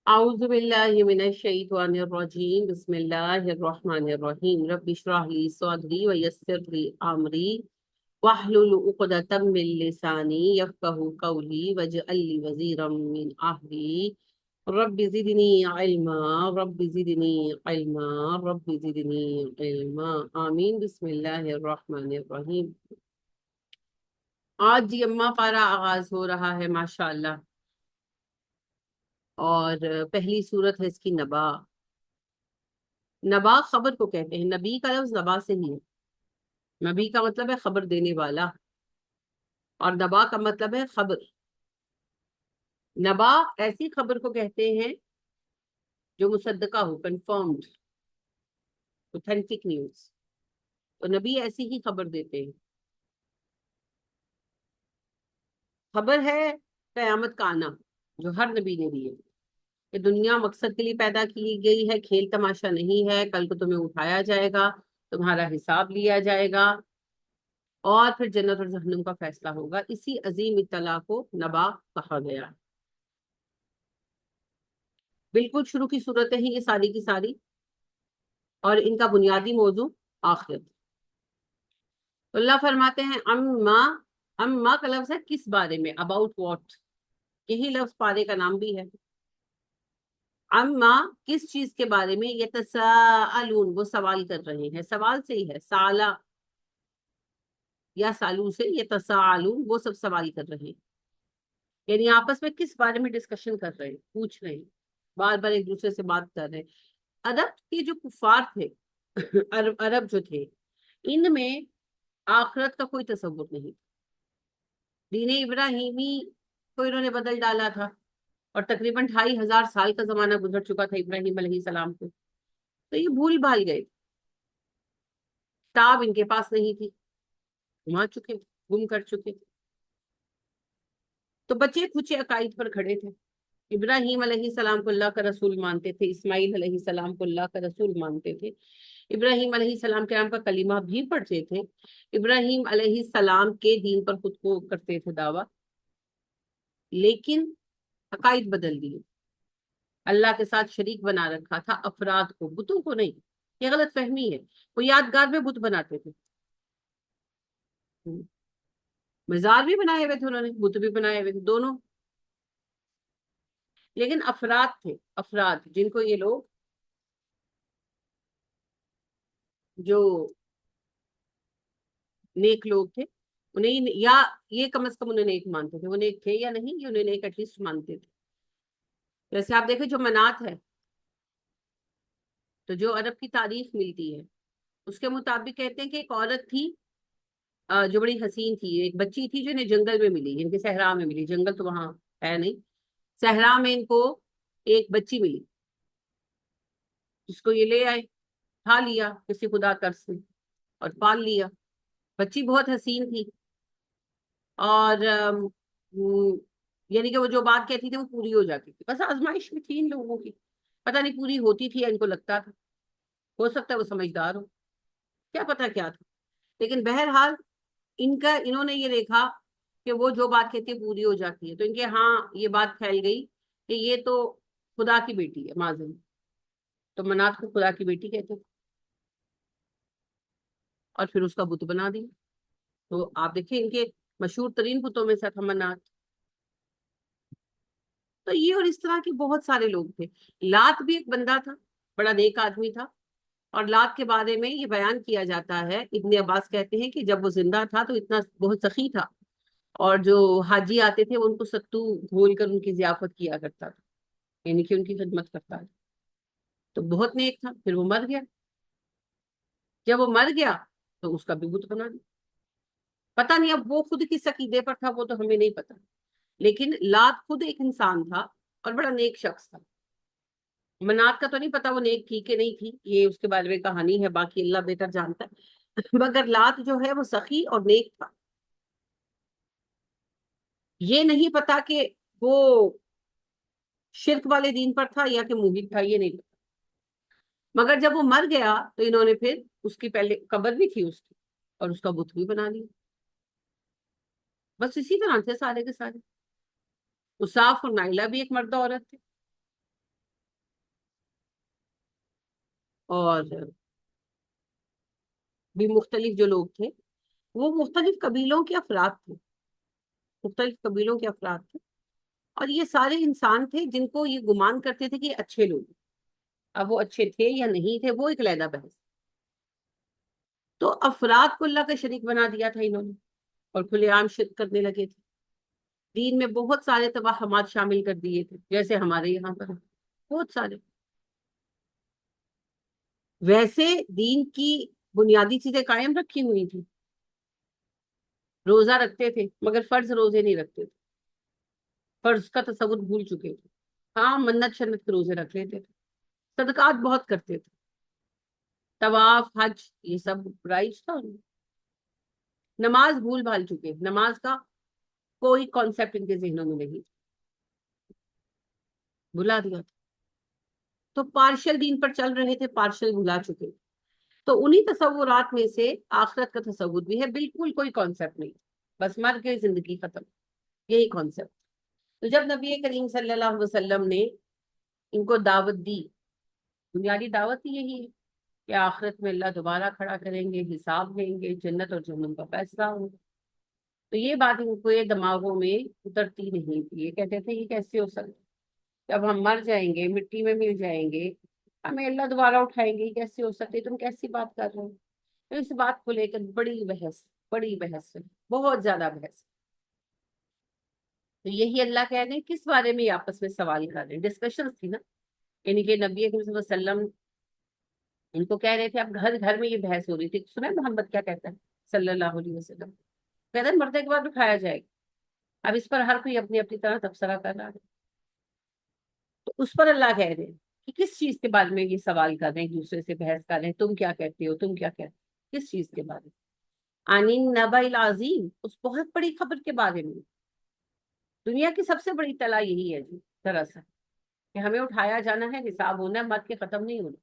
أعوذ بالله من الشيطان الرجيم بسم الله الرحمن الرحيم رب اشرح لي صدري ويسر لي أمري واحلل عقدة من لساني يفقهوا قولي واجعل لي وزيرا من أهلي رب زدني علما رب زدني علما رب زدني علما آمين بسم الله الرحمن الرحيم۔ آج یما پارا آغاز ہو رہا ہے ماشاءاللہ، اور پہلی صورت ہے اس کی نبا۔ نبا خبر کو کہتے ہیں، نبی کا لفظ نبا سے ہی ہے۔ نبی کا مطلب ہے خبر دینے والا، اور نبا کا مطلب ہے خبر۔ نبا ایسی خبر کو کہتے ہیں جو مصدقہ ہو، کنفرمڈ، اوتھینٹک نیوز۔ تو نبی ایسی ہی خبر دیتے ہیں۔ خبر ہے قیامت کا آنا، جو ہر نبی نے دی ہے کہ دنیا مقصد کے لیے پیدا کی گئی ہے، کھیل تماشا نہیں ہے۔ کل کو تمہیں اٹھایا جائے گا، تمہارا حساب لیا جائے گا، اور پھر جنت اور جہنم کا فیصلہ ہوگا۔ اسی عظیم اطلاع کو نبا کہا گیا۔ بالکل شروع کی صورتیں ہیں یہ ساری کی ساری، اور ان کا بنیادی موضوع آخرت۔ تو اللہ فرماتے ہیں اما کا لفظ ہے کس بارے میں، اباؤٹ واٹ، یہی لفظ پارے کا نام بھی ہے۔ اما کس چیز کے بارے میں، یتساءلون وہ سوال کر رہے ہیں، سوال سے ہی ہے، سالا یا سالو سے، یتساءلون وہ سب سوال کر رہے ہیں، یعنی آپس میں کس بارے میں ڈسکشن کر رہے ہیں، پوچھ رہے ہیں، بار بار ایک دوسرے سے بات کر رہے ہیں۔ عرب کے جو کفار تھے، عرب جو تھے، ان میں آخرت کا کوئی تصور نہیں۔ دین ابراہیمی کو انہوں نے بدل ڈالا تھا، اور تقریباً 2500 کا زمانہ گزر چکا تھا ابراہیم علیہ السلام کو، تو یہ بھول بھال گئے، کتاب ان کے پاس نہیں تھی، گما چکے، گم کر چکے، تو بچے کچے عقائد پر کھڑے تھے۔ ابراہیم علیہ السلام کو اللہ کا رسول مانتے تھے، اسماعیل علیہ السلام کو اللہ کا رسول مانتے تھے، ابراہیم علیہ السلام کے نام کا کلمہ بھی پڑھتے تھے، ابراہیم علیہ السلام کے دین پر خود کو کرتے تھے دعویٰ، لیکن عقائد بدل دیے۔ اللہ کے ساتھ شریک بنا رکھا تھا افراد کو، بتوں کو نہیں۔ یہ غلط فہمی ہے۔ وہ یادگار میں بت بناتے تھے، مزار بھی بنائے ہوئے تھے انہوں نے، بت بھی بنائے ہوئے تھے، دونوں، لیکن افراد تھے، افراد جن کو یہ لوگ جو نیک لوگ تھے انہیں، یا یہ کم از کم انہیں نیک مانتے تھے، وہ نیک تھے یا نہیں یہ انہیں نیک ایٹ لیسٹ مانتے تھے۔ جیسے آپ دیکھیں جو منات ہے، تو جو عرب کی تاریخ ملتی ہے اس کے مطابق کہتے ہیں کہ ایک عورت تھی جو بڑی حسین تھی، ایک بچی تھی جو انہیں جنگل میں ملی، ان کے صحرا میں ملی، جنگل تو وہاں ہے نہیں، صحرا میں ان کو ایک بچی ملی، جس کو یہ لے آئے، کھا لیا کسی خدا ترس نے، اور پال لیا۔ بچی بہت حسین تھی، اور یعنی کہ وہ جو بات کہتی تھی وہ پوری ہو جاتی تھی، بس آزمائش میں تھی ان لوگوں کی، پتہ نہیں پوری ہوتی تھی یا ان کو لگتا تھا، ہو سکتا ہے وہ سمجھدار ہو، کیا پتا کیا تھا، لیکن بہرحال انہوں نے یہ دیکھا کہ وہ جو بات کہتی ہے پوری ہو جاتی ہے، تو ان کے ہاں یہ بات پھیل گئی کہ یہ تو خدا کی بیٹی ہے ماذن، تو منات کو خدا کی بیٹی کہتے ہیں، اور پھر اس کا بت بنا دیا۔ تو آپ دیکھیں ان کے مشہور ترین بتوں میں سے تھا منات۔ تو یہ اور اس طرح کے بہت سارے لوگ تھے۔ لات بھی ایک بندہ تھا، بڑا نیک آدمی تھا، اور لات کے بارے میں یہ بیان کیا جاتا ہے، ابن عباس کہتے ہیں کہ جب وہ زندہ تھا تو اتنا بہت سخی تھا، اور جو حاجی آتے تھے وہ ان کو ستو گھول کر ان کی ضیافت کیا کرتا تھا، یعنی کہ ان کی خدمت کرتا تھا، تو بہت نیک تھا۔ پھر وہ مر گیا، جب وہ مر گیا تو اس کا بھی بت بنا دیا۔ پتہ نہیں اب وہ خود کس عقیدے پر تھا، وہ تو ہمیں نہیں پتا، لیکن لات خود ایک انسان تھا اور بڑا نیک شخص تھا۔ منات کا تو نہیں پتا وہ نیک تھی کہ نہیں تھی، یہ اس کے بارے میں کہانی ہے، باقی اللہ بہتر جانتا ہے، مگر لات جو ہے وہ سخی اور نیک تھا۔ یہ نہیں پتا کہ وہ شرک والے دین پر تھا یا کہ موحد تھا، یہ نہیں پتا، مگر جب وہ مر گیا تو انہوں نے پھر اس کی پہلے قبر بھی تھی اس کی، اور اس کا بت بھی بنا لیا۔ بس اسی طرح سے سارے کے سارے۔ اصاف اور نائلہ بھی ایک مرد عورت تھے، اور بھی مختلف جو لوگ تھے وہ مختلف قبیلوں کے افراد تھے، مختلف قبیلوں کے افراد تھے، اور یہ سارے انسان تھے جن کو یہ گمان کرتے تھے کہ یہ اچھے لوگ ہیں۔ اب وہ اچھے تھے یا نہیں تھے وہ ایک علیحدہ بحث۔ تو افراد کو اللہ کا شریک بنا دیا تھا انہوں نے، اور کھلے عام شرک کرنے لگے تھے، دین میں بہت سارے توہمات شامل کر دیے تھے، جیسے ہمارے یہاں پر بہت سارے۔ ویسے دین کی بنیادی چیزیں قائم رکھی ہوئی تھی، روزہ رکھتے تھے مگر فرض روزے نہیں رکھتے تھے، فرض کا تصور بھول چکے تھے، ہاں منت شنت کے روزے رکھ لیتے تھے، صدقات بہت کرتے تھے، طواف حج یہ سب رائج تھا ان میں۔ نماز بھول بھال چکے، نماز کا کوئی کانسیپٹ ان کے ذہنوں میں نہیں، بھلا دیا تھا۔ تو پارشل دین پر چل رہے تھے، پارشل بھلا چکے۔ تو انہی تصورات میں سے آخرت کا تصور بھی ہے، بالکل کوئی کانسیپٹ نہیں، بس مر کے زندگی ختم، یہی کانسیپٹ۔ تو جب نبی کریم صلی اللہ علیہ وسلم نے ان کو دعوت دی، بنیادی دعوت ہی یہی ہے کہ آخرت میں اللہ دوبارہ کھڑا کریں گے، حساب لیں گے، جنت اور جہنم کا فیصلہ ہوگا، تو یہ بات ان کو یہ دماغوں میں اترتی نہیں تھی۔ یہ کہتے تھے یہ کیسے ہو سکتا، جب ہم مر جائیں گے، مٹی میں مل جائیں گے، ہمیں اللہ دوبارہ اٹھائیں گے، یہ کیسے ہو سکتے، تم کیسی بات کر رہے ہو؟ تو اس بات کو لے کر بڑی بحث ہے، بہت زیادہ بحث۔ تو یہی اللہ کہہ رہے ہیں کس بارے میں یہ آپس میں سوال کر رہے ہیں، ڈسکشنز تھی نا، یعنی کہ نبی اکرم صلی اللہ علیہ وسلم ان کو کہہ رہے تھے، اب گھر گھر میں یہ بحث ہو رہی تھی، سنیں محمد کیا کہتا ہے صلی اللہ علیہ وسلم، کہتا ہے مرنے کے بعد اٹھایا جائے گا۔ اب اس پر ہر کوئی اپنی اپنی طرح تبصرہ کر رہا ہے، تو اس پر اللہ کہہ رہے ہیں کہ کس چیز کے بارے میں یہ سوال کر رہے ہیں، ایک دوسرے سے بحث کر رہے ہیں، تم کیا کہتے ہو، تم کیا کہتے ہو، کس چیز کے بارے میں؟ عن النبأ العظیم، اس بہت بڑی خبر کے بارے میں۔ دنیا کی سب سے بڑی اطلاع یہی ہے جی، دراصل کہ ہمیں اٹھایا جانا ہے، حساب ہونا ہے، مر کے ختم نہیں ہونا۔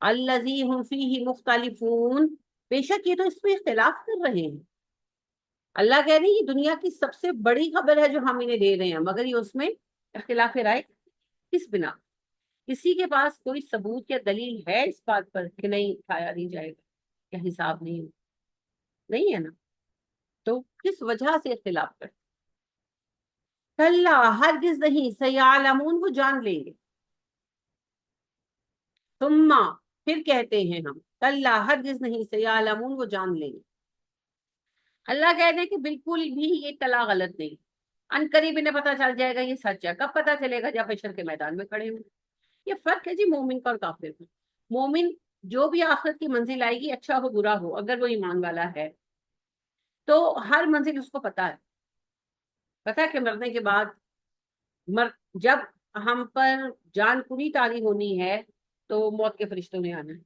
الذی هم فیہ مختلفون، بے شک یہ تو اس میں اختلاف کر رہے ہیں۔ اللہ کہہ رہے ہیں یہ دنیا کی سب سے بڑی خبر ہے جو ہم انہیں دے رہے ہیں، مگر یہ اس میں اختلاف رائے کس بنا؟ کسی کے پاس کوئی ثبوت یا دلیل ہے اس بات پر کہ نہیں اٹھایا نہیں جائے گا یا حساب نہیں ہوگا؟ نہیں ہے نا، تو کس وجہ سے اختلاف کرتے؟ کلا ہرگز نہیں، سیعلمون وہ جان لیں گے، ثم پھر کہتے ہیں ہم، کلا ہرگز نہیں، سیعلمون وہ جان لیں گے۔ اللہ کہتے ہیں کہ بالکل بھی یہ اطلاع غلط نہیں، ان قریب انہیں پتہ چل جائے گا یہ سچ ہے۔ کب پتہ چلے گا؟ جب حشر کے میدان میں کھڑے ہوں۔ یہ فرق ہے جی مومن کا اور کافر کا۔ مومن جو بھی آخرت کی منزل آئے گی، اچھا ہو برا ہو، اگر وہ ایمان والا ہے تو ہر منزل اس کو پتا ہے، پتا ہے کہ مرنے کے بعد جب ہم پر جان کنی طاری ہونی ہے تو موت کے فرشتوں نے آنا ہے،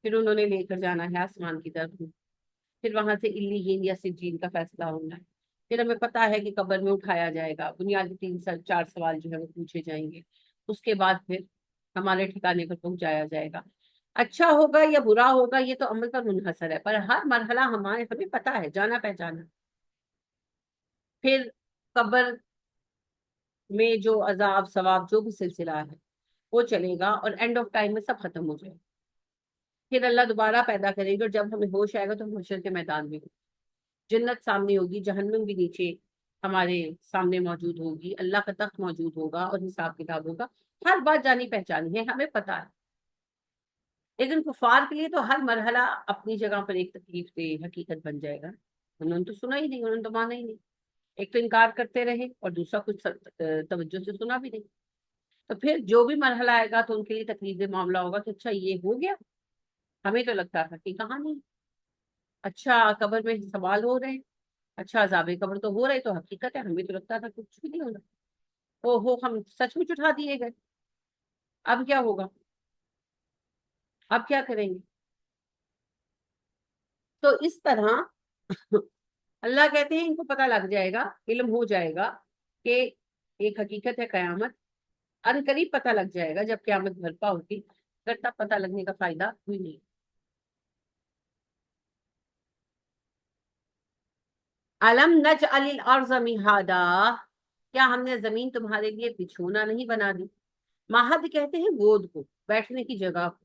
پھر انہوں نے لے کر جانا ہے آسمان کی طرف، پھر وہاں سے علیین یا سجین کا فیصلہ ہونا ہے، پھر ہمیں پتا ہے کہ قبر میں اٹھایا جائے گا، بنیادی 4 سوال جو ہے وہ پوچھے جائیں گے، اس کے بعد پھر ہمارے ٹھکانے پر پہنچایا جائے گا۔ اچھا ہوگا یا برا ہوگا یہ تو عمل پر منحصر ہے، پر ہر مرحلہ ہمیں پتا ہے، جانا پہچانا۔ پھر قبر میں جو عذاب ثواب جو بھی سلسلہ ہے وہ چلے گا، اور اینڈ آف ٹائم میں سب ختم ہو جائے گا۔ پھر اللہ دوبارہ پیدا کرے گا، اور جب ہمیں ہوش آئے گا تو ہم حشر کے میدان میں ہوں، جنت سامنے ہوگی، جہنم بھی نیچے ہمارے سامنے موجود ہوگی، اللہ کا تخت موجود ہوگا اور حساب کتاب ہوگا۔ ہر بات جانی پہچانی ہے، ہمیں پتا ہے، لیکن کفار کے لیے تو ہر مرحلہ اپنی جگہ پر ایک تکلیف دہ حقیقت بن جائے گا۔ انہوں نے تو سنا ہی نہیں، انہوں نے تو مانا ہی نہیں، ایک تو انکار کرتے رہے اور دوسرا کچھ توجہ سے سنا بھی نہیں۔ تو پھر جو بھی مرحلہ آئے گا تو ان کے لیے تکلیف دہ معاملہ ہوگا کہ اچھا یہ ہو گیا، ہمیں تو لگتا تھا کہ کہاں نہیں، اچھا قبر میں سوال ہو رہے ہیں، اچھا عذاب قبر تو ہو رہے، تو حقیقت ہے، ہمیں تو لگتا تھا کچھ بھی نہیں ہونا، او ہو ہم سچ مچ اٹھا دیے گئے، اب کیا ہوگا، اب کیا کریں گے؟ تو اس طرح اللہ کہتے ہیں ان کو پتہ لگ جائے گا، علم ہو جائے گا کہ ایک حقیقت ہے قیامت، ان قریب پتہ لگ جائے گا جب قیامت برپا ہوگی، اگر تب پتہ لگنے کا فائدہ کوئی نہیں۔ علم نجعل الارض مہادا، کیا ہم نے زمین تمہارے لیے بچھونا نہیں بنا دی؟ مہد کہتے ہیں گود کو، بیٹھنے کی جگہ کو،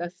10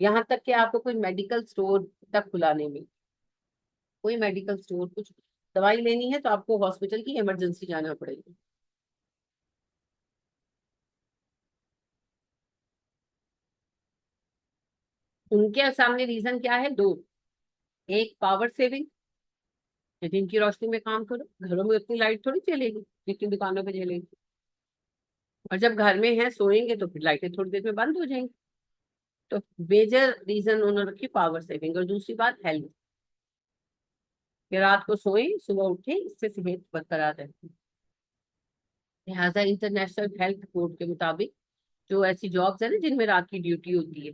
یہاں تک کہ آپ کو کوئی میڈیکل سٹور تک کھلا نہیں ملے، کوئی میڈیکل سٹور، کچھ دوائی لینی ہے تو آپ کو ہاسپٹل کی ایمرجنسی جانا پڑے گی۔ ان کے سامنے ریزن کیا ہے؟ دو: ایک پاور سیونگ، دن کی روشنی میں کام کرو، گھروں میں اتنی لائٹ تھوڑی چلے گی جتنی دکانوں پہ چلے گی، اور جب گھر میں ہیں سوئیں گے تو پھر لائٹیں تھوڑی دیر میں بند ہو جائیں گی۔ تو میجر ریزن انہوں نے رکھی پاور سیونگ، اور دوسری بات ہیلتھ، کہ رات کو سوئیں صبح اٹھیں، اس سے صحت برقرار رہتی ہے۔ لہٰذا انٹرنیشنل ہیلتھ کوڈ کے مطابق جو ایسی جابس ہیں نا جن میں رات کی ڈیوٹی ہوتی ہے،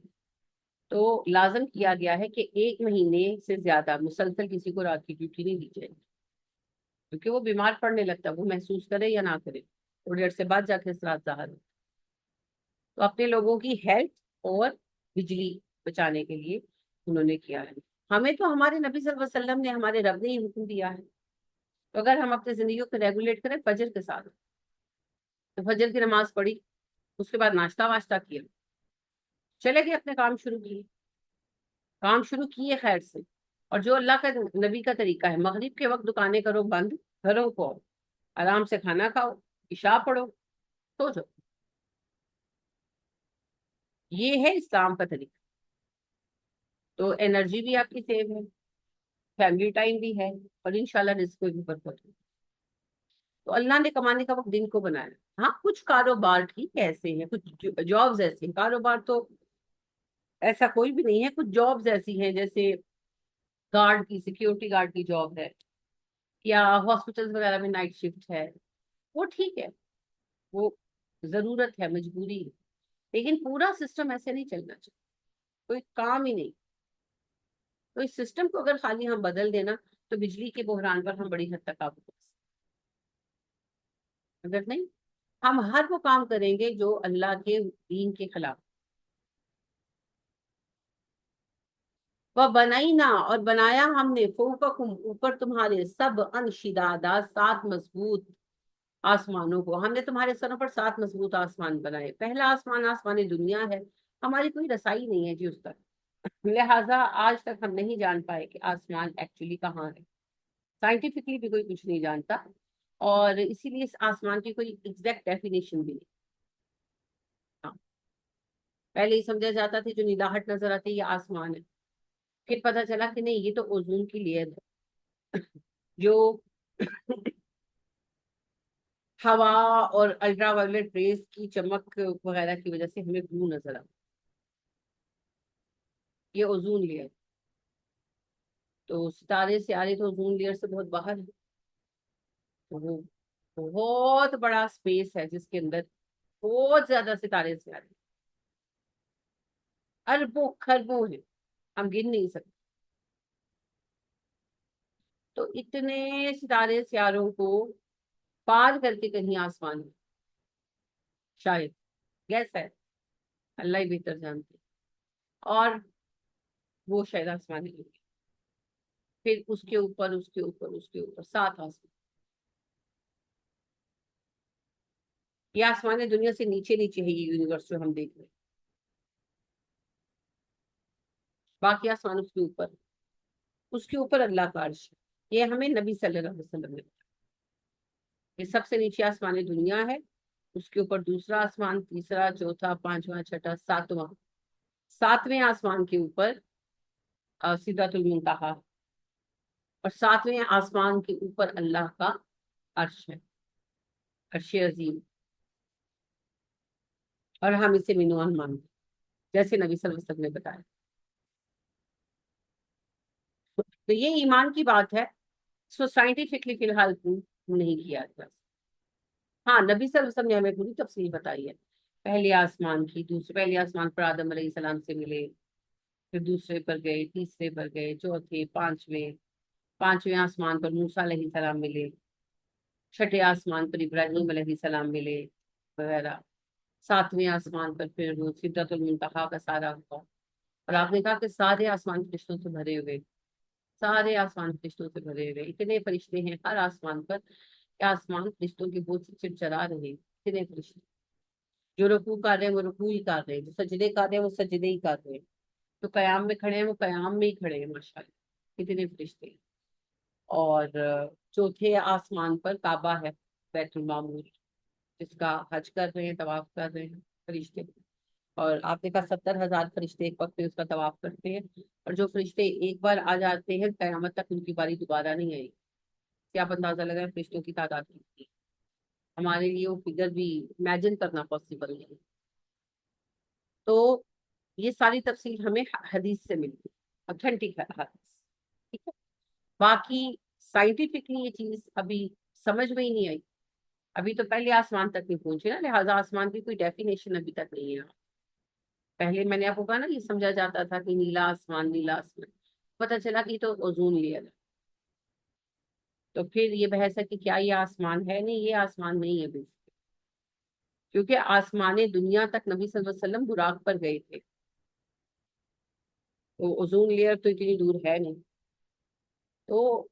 تو لازم کیا گیا ہے کہ 1 مہینے سے زیادہ مسلسل کسی کو رات کی ڈیوٹی نہیں دی جائے گی، کیونکہ وہ بیمار پڑنے لگتا ہے، وہ محسوس کرے یا نہ کرے، تھوڑی دیر سے بعد جا کے اثرات ظاہر ہو۔ تو اپنے لوگوں کی ہیلتھ اور بجلی بچانے کے لیے انہوں نے کیا ہے۔ ہمیں تو ہمارے نبی صلی اللہ علیہ وسلم نے، ہمارے رب نے ہی حکم دیا ہے، تو اگر ہم اپنی زندگیوں کو ریگولیٹ کریں فجر کے ساتھ، تو فجر کی نماز پڑھی، اس کے بعد ناشتہ واشتہ کیا، چلے گئے اپنے کام شروع کیے، کام شروع کیے خیر سے، اور جو اللہ کا نبی کا طریقہ ہے، مغرب کے وقت دکانیں کرو بند، گھروں کو آؤ، آرام سے کھانا کھاؤ، عشاء پڑھو، سو جاؤ۔ یہ ہے اسلام کا طریقہ۔ تو انرجی بھی آپ کی سیو ہے، فیملی ٹائم بھی ہے، اور انشاءاللہ رزق میں بھی برکت ہوگی۔ تو اللہ نے کمانے کا وقت دن کو بنایا۔ ہاں کچھ کاروبار ٹھیک ہے ایسے ہیں، کچھ جابز ایسے ہیں، کاروبار تو ایسا کوئی بھی نہیں ہے، کچھ جابز ایسی ہیں جیسے گارڈ کی، سیکیورٹی گارڈ کی جاب ہے، یا ہاسپٹل وغیرہ میں نائٹ شفٹ ہے، وہ ٹھیک ہے، وہ ضرورت ہے، مجبوری ہے، لیکن پورا سسٹم ایسے نہیں چلنا چاہیے، کوئی کام ہی نہیں۔ تو اس سسٹم کو اگر خالی ہم بدل دینا تو بجلی کے بحران پر ہم بڑی حد تک قابو پا سکتے ہیں۔ اگر نہیں، ہم ہر وہ کام کریں گے جو اللہ کے دین کے خلاف۔ وہ بنائی نا، اور بنایا ہم نے، فوقکم، اوپر تمہارے، سب انشدادا، 7 مضبوط آسمانوں کو، ہم نے تمہارے سروں پر 7 مضبوط آسمان بنائے۔ پہلا آسمان آسمان دنیا ہے، ہماری کوئی رسائی نہیں ہے جی اس تک، لہٰذا آج تک ہم نہیں جان پائے کہ آسمان ایکچولی کہاں ہے، سائنٹیفکلی بھی کوئی کچھ نہیں جانتا، اور اسی لیے اس آسمان کی کوئی ایگزیکٹ ڈیفینیشن بھی نہیں۔ ہاں، پہلے ہی سمجھا جاتا تھا جو نیلاہٹ نظر آتی ہے یہ آسمان ہے، پھر پتا چلا کہ نہیں، یہ تو اوزون کی لیئر ہے جو ہوا اور الٹرا وائلٹ ریز کی چمک وغیرہ کی وجہ سے ہمیں بلو نظر آتا، یہ اوزون لیئر۔ تو ستارے سیارے تو اوزون لیئر سے بہت باہر ہے، تو وہ بہت بڑا اسپیس ہے جس کے اندر بہت زیادہ ستارے سیارے، اربوں خربوں ہیں، ہم گن نہیں سکتے۔ تو اتنے ستارے سیاروں کو پار کر کے کہیں آسمان ہے، شاید، گیس ہے، اللہ ہی بہتر جانتے ہیں، اور وہ شاید آسمان ہی ہوگی، پھر اس کے اوپر، اس کے اوپر، اس کے اوپر 7 آسمان، یہ آسمان دنیا سے نیچے نیچے ہے، یہ یونیورس جو ہم دیکھ رہے ہیں، باقی آسمان اس کے اوپر اللہ کا عرش ہے، یہ ہمیں نبی صلی اللہ علیہ وسلم نے بتایا۔ یہ سب سے نیچے آسمان دنیا ہے، اس کے اوپر دوسرا آسمان، تیسرا، چوتھا، پانچواں، چھٹا، ساتواں، 7ویں آسمان کے اوپر سدرۃ المنتہا، اور 7ویں آسمان کے اوپر اللہ کا عرش ہے، عرش عظیم، اور ہم اسے مینوان مانتے ہیں، جیسے نبی صلی اللہ علیہ وسلم نے بتایا۔ تو یہ ایمان کی بات ہے، اس کو سائنٹیفکلی فی الحال نہیں کیا جا سکتا۔ ہاں نبی صلی اللہ علیہ وسلم نے ہمیں پوری تفصیل بتائی ہے، پہلے آسمان کی، پہلے آسمان پر آدم علیہ السلام سے ملے، پھر دوسرے پر گئے، تیسرے پر گئے، چوتھے، پانچویں آسمان پر موسیٰ علیہ السلام ملے، چھٹے آسمان پر ابراہیم علیہ السلام ملے وغیرہ، 7ویں آسمان پر پھر وہ سدرۃ المنتہا کا سارا ہوا، اور آپ نے کہا کہ سارے آسمان فرشتوں سے بھرے ہوئے، سارے آسمان فرشتوں سے بھرے ہوئے، اتنے فرشتے ہیں ہر آسمان پر کہ آسمان فرشتوں کے بوجھ سے چرچرا رہے، اتنے فرشتے، جو رکوع کر رہے ہیں وہ رکوع ہی کر رہے ہیں، جو سجدے کر رہے ہیں وہ سجدے ہی کر رہے ہیں، تو قیام میں کھڑے ہیں وہ قیام میں ہی کھڑے ہیں ماشاءاللہ، کتنے فرشتے ہیں۔ اور چوتھے آسمان پر کعبہ ہے، بیت المعمور، جس کا حج کر رہے ہیں، طواف کر رہے ہیں فرشتے۔ اور آپ نے کہا 70,000 فرشتے ایک وقت میں اس کا طواف کرتے ہیں، اور جو فرشتے ایک بار آ جاتے ہیں قیامت تک ان کی باری دوبارہ نہیں آئی۔ کیا آپ اندازہ لگا فرشتوں کی تعداد کتنی ہے؟ ہمارے لیے وہ فگر بھی امیجن کرنا پاسبل نہیں۔ تو یہ ساری تفصیل ہمیں حدیث سے ملتی ہے، اوتھینٹک حدیث، ٹھیک ہے۔ باقی سائنٹیفکلی یہ چیز ابھی سمجھ میں ہی نہیں آئی، ابھی تو پہلے آسمان تک نہیں پہنچے نا، لہٰذا آسمان کی کوئی ڈیفینیشن ابھی تک نہیں ہے۔ پہلے میں نے آپ کو کہا نا یہ سمجھا جاتا تھا کہ نیلا آسمان، نیلا آسمان، پتہ چلا کہ یہ تو اوزون لیئر ہے۔ تو پھر یہ بحث ہے کہ کیا یہ آسمان ہے؟ نہیں، یہ آسمان نہیں ہے بالکل، کیونکہ آسمان دنیا تک نبی صلی اللہ علیہ وسلم براق پر گئے تھے، تو اوزون لیئر تو اتنی دور ہے نہیں۔ تو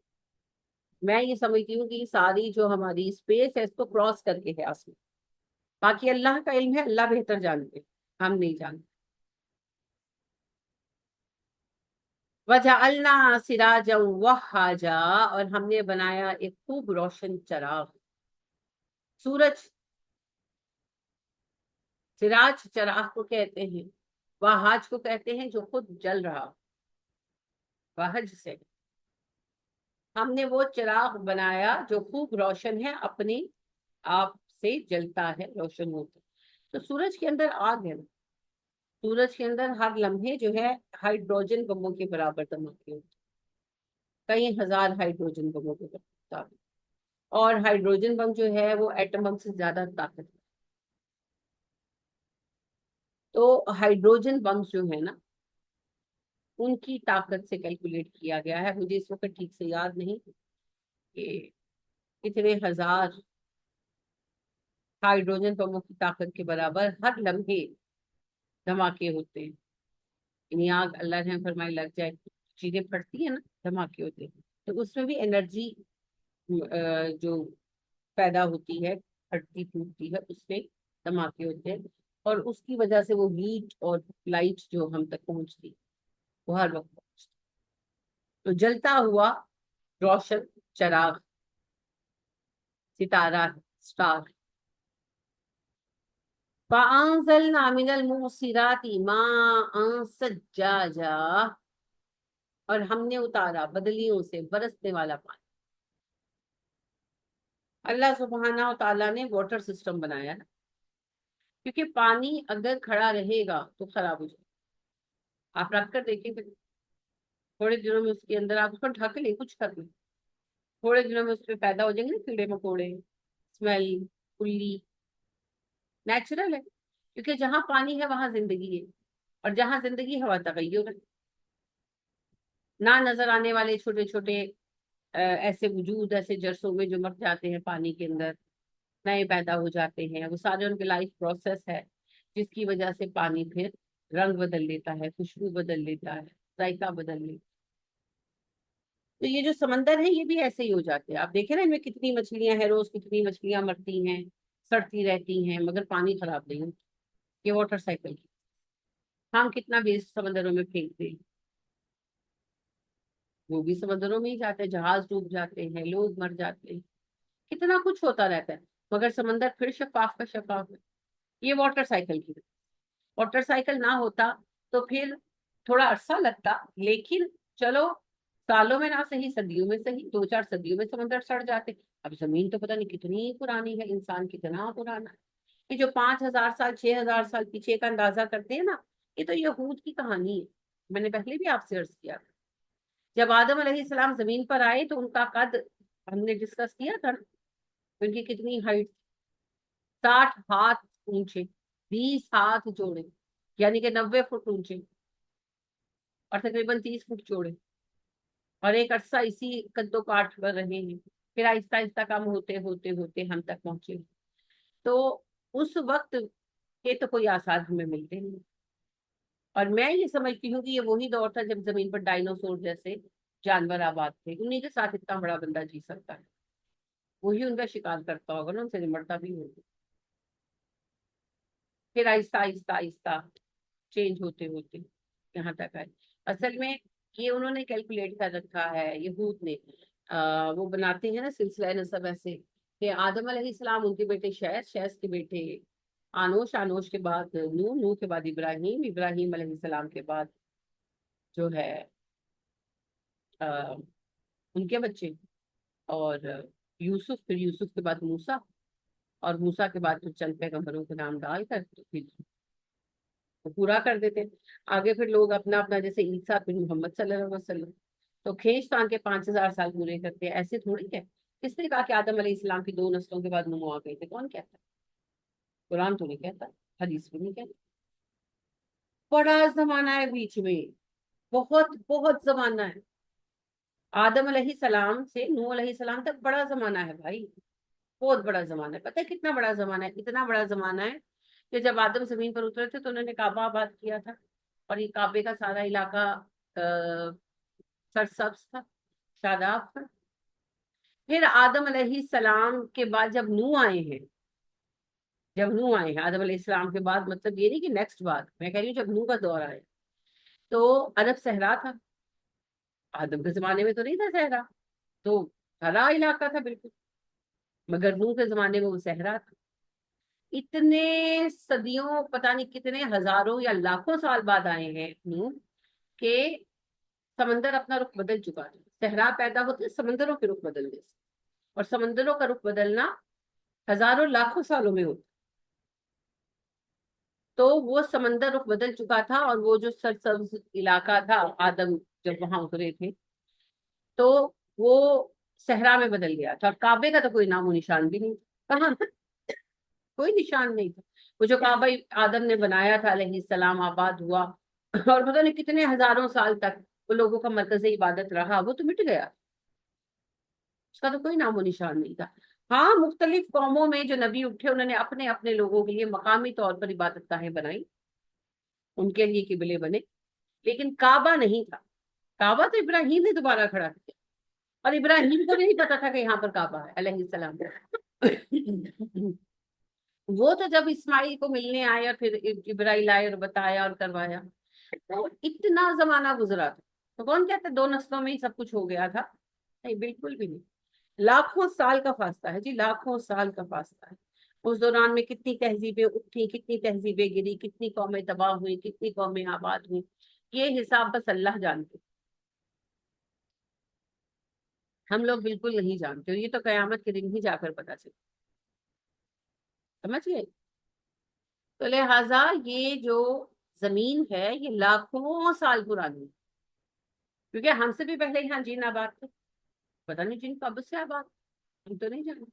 میں یہ سمجھتی ہوں کہ یہ ساری جو ہماری اسپیس ہے اس کو کراس کر کے ہے آسمان۔ باقی اللہ کا علم ہے، اللہ بہتر جانتے، ہم نہیں جانتے۔ وَجَعَلْنَا سِرَاجًا وَهَّاجًا، اور ہم نے بنایا ایک خوب روشن چراغ۔ سورج، سراج چراغ کو کہتے ہیں، وہاج کو کہتے ہیں جو خود جل رہا، وہج سے ہم نے وہ چراغ بنایا جو خوب روشن ہے، اپنے آپ سے جلتا ہے، روشن ہوتا ہے۔ تو سورج کے اندر آگ ہے نا، سورج کے اندر ہر لمحے جو ہے ہائیڈروجن بموں کے برابر دھماکے ہوتے ہیں، کئی ہزار ہائیڈروجن بموں کے برابر، اور ہائیڈروجن بم جو ہے وہ ایٹم بم سے زیادہ طاقت۔ تو ہائیڈروجن بمز جو ہے نا ان کی طاقت سے کیلکولیٹ کیا گیا ہے، مجھے اس وقت ٹھیک سے یاد نہیں کہ کتنے ہزار ہائیڈروجن بموں کی طاقت کے برابر ہر لمحے دھماکے ہوتے ہیں۔ یعنی آگ اللہ نے فرمائی لگ جائے، چیزیں پھٹتی ہیں نا، دھماکے ہوتے ہیں، تو اس میں بھی انرجی جو پیدا ہوتی ہے، پھٹتی ٹوٹتی ہے، اس میں دھماکے ہوتے ہیں، اور اس کی وجہ سے وہ ہیٹ اور لائٹ جو ہم تک پہنچتی وہ ہر وقت پہنچتی۔ تو جلتا ہوا روشن چراغ، ستارہ، اسٹار۔ فَأَنزَلْنَا مِنَ الْمُعْصِرَاتِ مَاءً ثَجَّاجًا، اور ہم نے اتارا بدلیوں سے برسنے والا پانی۔ اللہ سبحانہ و تعالیٰ نے واٹر سسٹم بنایا نا، کیونکہ پانی اگر کھڑا رہے گا تو خراب ہو جائے گا۔ آپ رکھ کر دیکھیں کہ تھوڑے دنوں میں اس کے اندر آپ اس کو ڈھک لیں، کچھ کر لیں، تھوڑے دنوں میں اس پہ پیدا ہو جائیں گے نا کیڑے مکوڑے، اسمیل، کلی، نیچرل ہے، کیونکہ جہاں پانی ہے وہاں زندگی ہے، اور جہاں زندگی ہے وہاں تغیر ہے۔ نہ نظر آنے والے چھوٹے چھوٹے ایسے وجود، ایسے جرسوں میں جو مر جاتے ہیں پانی کے اندر، نئے پیدا ہو جاتے ہیں، وہ سارے ان کے لائف پروسیس ہے، جس کی وجہ سے پانی پھر رنگ بدل لیتا ہے، خوشبو بدل لیتا ہے، ذائقہ بدل لیتا ہے۔ تو یہ جو سمندر ہے یہ بھی ایسے ہی ہو جاتے ہیں، آپ دیکھیں نا ان میں کتنی مچھلیاں ہیں، روز کتنی مچھلیاں مرتی ہیں، سڑتی رہتی ہیں، مگر پانی خراب نہیں ہوتا۔ یہ واٹر سائیکل کی، ہم کتنا ویسٹ سمندروں میں پھینکتے ہیں، وہ بھی سمندروں میں ہی جاتے ہیں، جہاز ڈوب جاتے ہیں، لوگ مر جاتے ہیں، کتنا کچھ ہوتا رہتا ہے، مگر سمندر پھر شفاف کا شفاف ہے۔ یہ واٹر سائیکل کی، واٹر سائیکل نہ ہوتا تو پھر تھوڑا عرصہ لگتا، لیکن چلو سالوں میں نہ صحیح، صدیوں میں صحیح، 2-4 صدیوں میں سمندر سڑ جاتے۔ اب زمین تو پتہ نہیں کتنی پرانی ہے، انسان کتنا پرانا ہے، یہ جو 5,000 سال 6,000 سال پیچھے کا اندازہ کرتے ہیں نا، یہ تو یہود کی کہانی ہے۔ میں نے پہلے بھی آپ سے عرض کیا تھا، جب آدم علیہ السلام زمین پر آئے تو ان کا قد ہم نے ڈسکس کیا تھا نا، ان کی کتنی ہائٹ، 60 ہاتھ اونچے، 20 ہاتھ جوڑے، یعنی کہ 90 فٹ اونچے، اور تقریباً 30 فٹ چوڑے، اور ایک عرصہ اسی قد و کاٹ پر رہے ہیں، پھر آہستہ آہستہ کم ہوتے ہوتے ہوتے ہم تک پہنچے۔ تو اس وقت کے تو کوئی آثار ہمیں ملتے نہیں، اور میں یہ سمجھتی ہوں کہ یہ وہی دور تھا جب زمین پر ڈائنوسور جیسے جانور آباد تھے، انہیں کے ساتھ اتنا بڑا بندہ جی سکتا ہے، وہی ان کا شکار کرتا ہوگا نا، ان سے نمٹتا بھی ہوگا۔ پھر آہستہ آہستہ آہستہ چینج ہوتے ہوتے یہاں تک آئے. اصل میں یہ انہوں نے کیلکولیٹ کر رکھا ہے یہود نے. وہ بناتے ہیں نا سلسلہ نسب ایسے کہ آدم علیہ السلام، ان کے بیٹے شیث، شیث کے بیٹے آنوش، آنوش کے بعد نوح، نوح کے بعد ابراہیم، ابراہیم علیہ السلام کے بعد جو ہے ان کے بچے، اور یوسف، پھر یوسف کے بعد موسیٰ، اور موسیٰ کے بعد پھر چند پیغمبروں کے نام ڈال کر تو پھر وہ پورا کر دیتے. آگے پھر لوگ اپنا اپنا، جیسے عیسیٰ پھر محمد صلی اللہ علیہ وسلم، تو کھینچ تان کے 5000 سال پورے کرتے ہیں. ایسے تھوڑی ہے. کس نے کہا کہ آدم علیہ السلام کی 2 نسلوں کے بعد نوح آ گئے تھے؟ کون کہتا ہے؟ قرآن تو نہیں کہتا، حدیث بھی نہیں کہتا. بڑا زمانہ ہے بیچ میں، بہت بہت زمانہ ہے. آدم علیہ السلام سے نوح علیہ السلام تک بڑا زمانہ ہے بھائی، بہت بڑا زمانہ ہے. پتہ ہے کتنا بڑا زمانہ ہے؟ اتنا بڑا زمانہ ہے کہ جب آدم زمین پر اترے تھے تو انہوں نے کعبہ آباد کیا تھا، اور یہ کعبے کا سارا علاقہ سرسبز تھا، شاداب تھا. پھر آدم علیہ السلام کے بعد جب نوح آئے ہیں، آدم علیہ السلام کے بعد، مطلب یہ نہیں کہ نیکسٹ بات، میں کہہ رہی ہوں جب نوح کا دور آیا تو عرب صحرا تھا. آدم کے زمانے میں تو نہیں تھا صحرا، تو ہرا علاقہ تھا بالکل، مگر نوح کے زمانے میں وہ صحرا تھا. اتنے صدیوں، پتہ نہیں کتنے ہزاروں یا لاکھوں سال بعد آئے ہیں نوح، کہ سمندر اپنا رخ بدل چکا ہے. صحرا پیدا ہوتے سمندروں کے رخ بدلنے سے، اور سمندروں کا رخ بدلنا ہزاروں لاکھوں سالوں میں ہوتا. تو وہ سمندر رخ بدل چکا تھا، اور وہ جو سرسبز علاقہ تھا آدم جب وہاں اترے تھے تو وہ صحرا میں بدل گیا تھا. اور کعبے کا تو کوئی نام و نشان بھی نہیں تھا. کہاں؟ کوئی نشان نہیں تھا. وہ جو کعبہ آدم نے بنایا تھا علیہ السلام، آباد ہوا، اور پتہ نہیں کتنے ہزاروں سال تک وہ لوگوں کا مرکز عبادت رہا، وہ تو مٹ گیا. اس کا تو کوئی نام و نشان نہیں تھا. ہاں، مختلف قوموں میں جو نبی اٹھے انہوں نے اپنے اپنے لوگوں کے لیے مقامی طور پر عبادت گاہیں بنائی، ان کے لیے قبلے بنے، لیکن کعبہ نہیں تھا. کعبہ تو ابراہیم نے دوبارہ کھڑا کیا، اور ابراہیم کو نہیں پتا تھا کہ یہاں پر کعبہ ہے علیہ السلام. وہ تو جب اسماعیل کو ملنے آئے اور پھر ابراہیل آئے اور بتایا اور کروایا، تو اتنا زمانہ گزرا تھا. تو کون کہتے 2 نسلوں میں ہی سب کچھ ہو گیا تھا؟ نہیں، بالکل بھی نہیں. لاکھوں سال کا فاصلہ ہے جی، لاکھوں سال کا فاصلہ ہے. اس دوران میں کتنی تہذیبیں اٹھی، کتنی تہذیبیں گری، کتنی قومیں تباہ ہوئی، کتنی قومیں آباد ہوئی، یہ حساب بس اللہ جانتے. ہم لوگ بالکل نہیں جانتے، اور یہ تو قیامت کے دن ہی جا کر پتا چلے. سمجھ گئے؟ تو لہٰذا یہ جو زمین ہے یہ لاکھوں سال پرانی ہے، کیونکہ ہم سے بھی پہلے یہاں جن آباد تھے. پتہ نہیں جن کب سے آباد، ہم تو نہیں جانتے.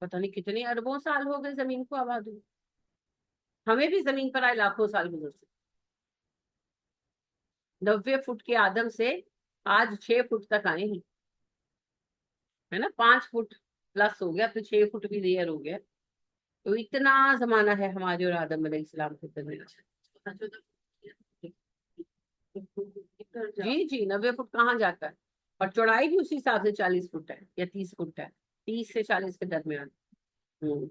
پتہ نہیں کتنے اربوں سال ہو گئے زمین کو آباد ہوئی. ہمیں بھی زمین پر آئے لاکھوں سال گزر سے. 90 فٹ کے آدم سے آج 6 فٹ تک آئے ہیں، ہے نا. 5 فٹ پلس ہو گیا، پھر 6 فٹ بھی ریئر ہو گیا. تو اتنا زمانہ ہے ہمارے اور آدم علیہ السلام کے درمیان. جی جی، 90 فٹ کہاں جاتا ہے. اور چوڑائی بھی اسی حساب سے 40 فٹ ہے یا 30 فٹ ہے، 30 سے 40 کے درمیان. ہوں.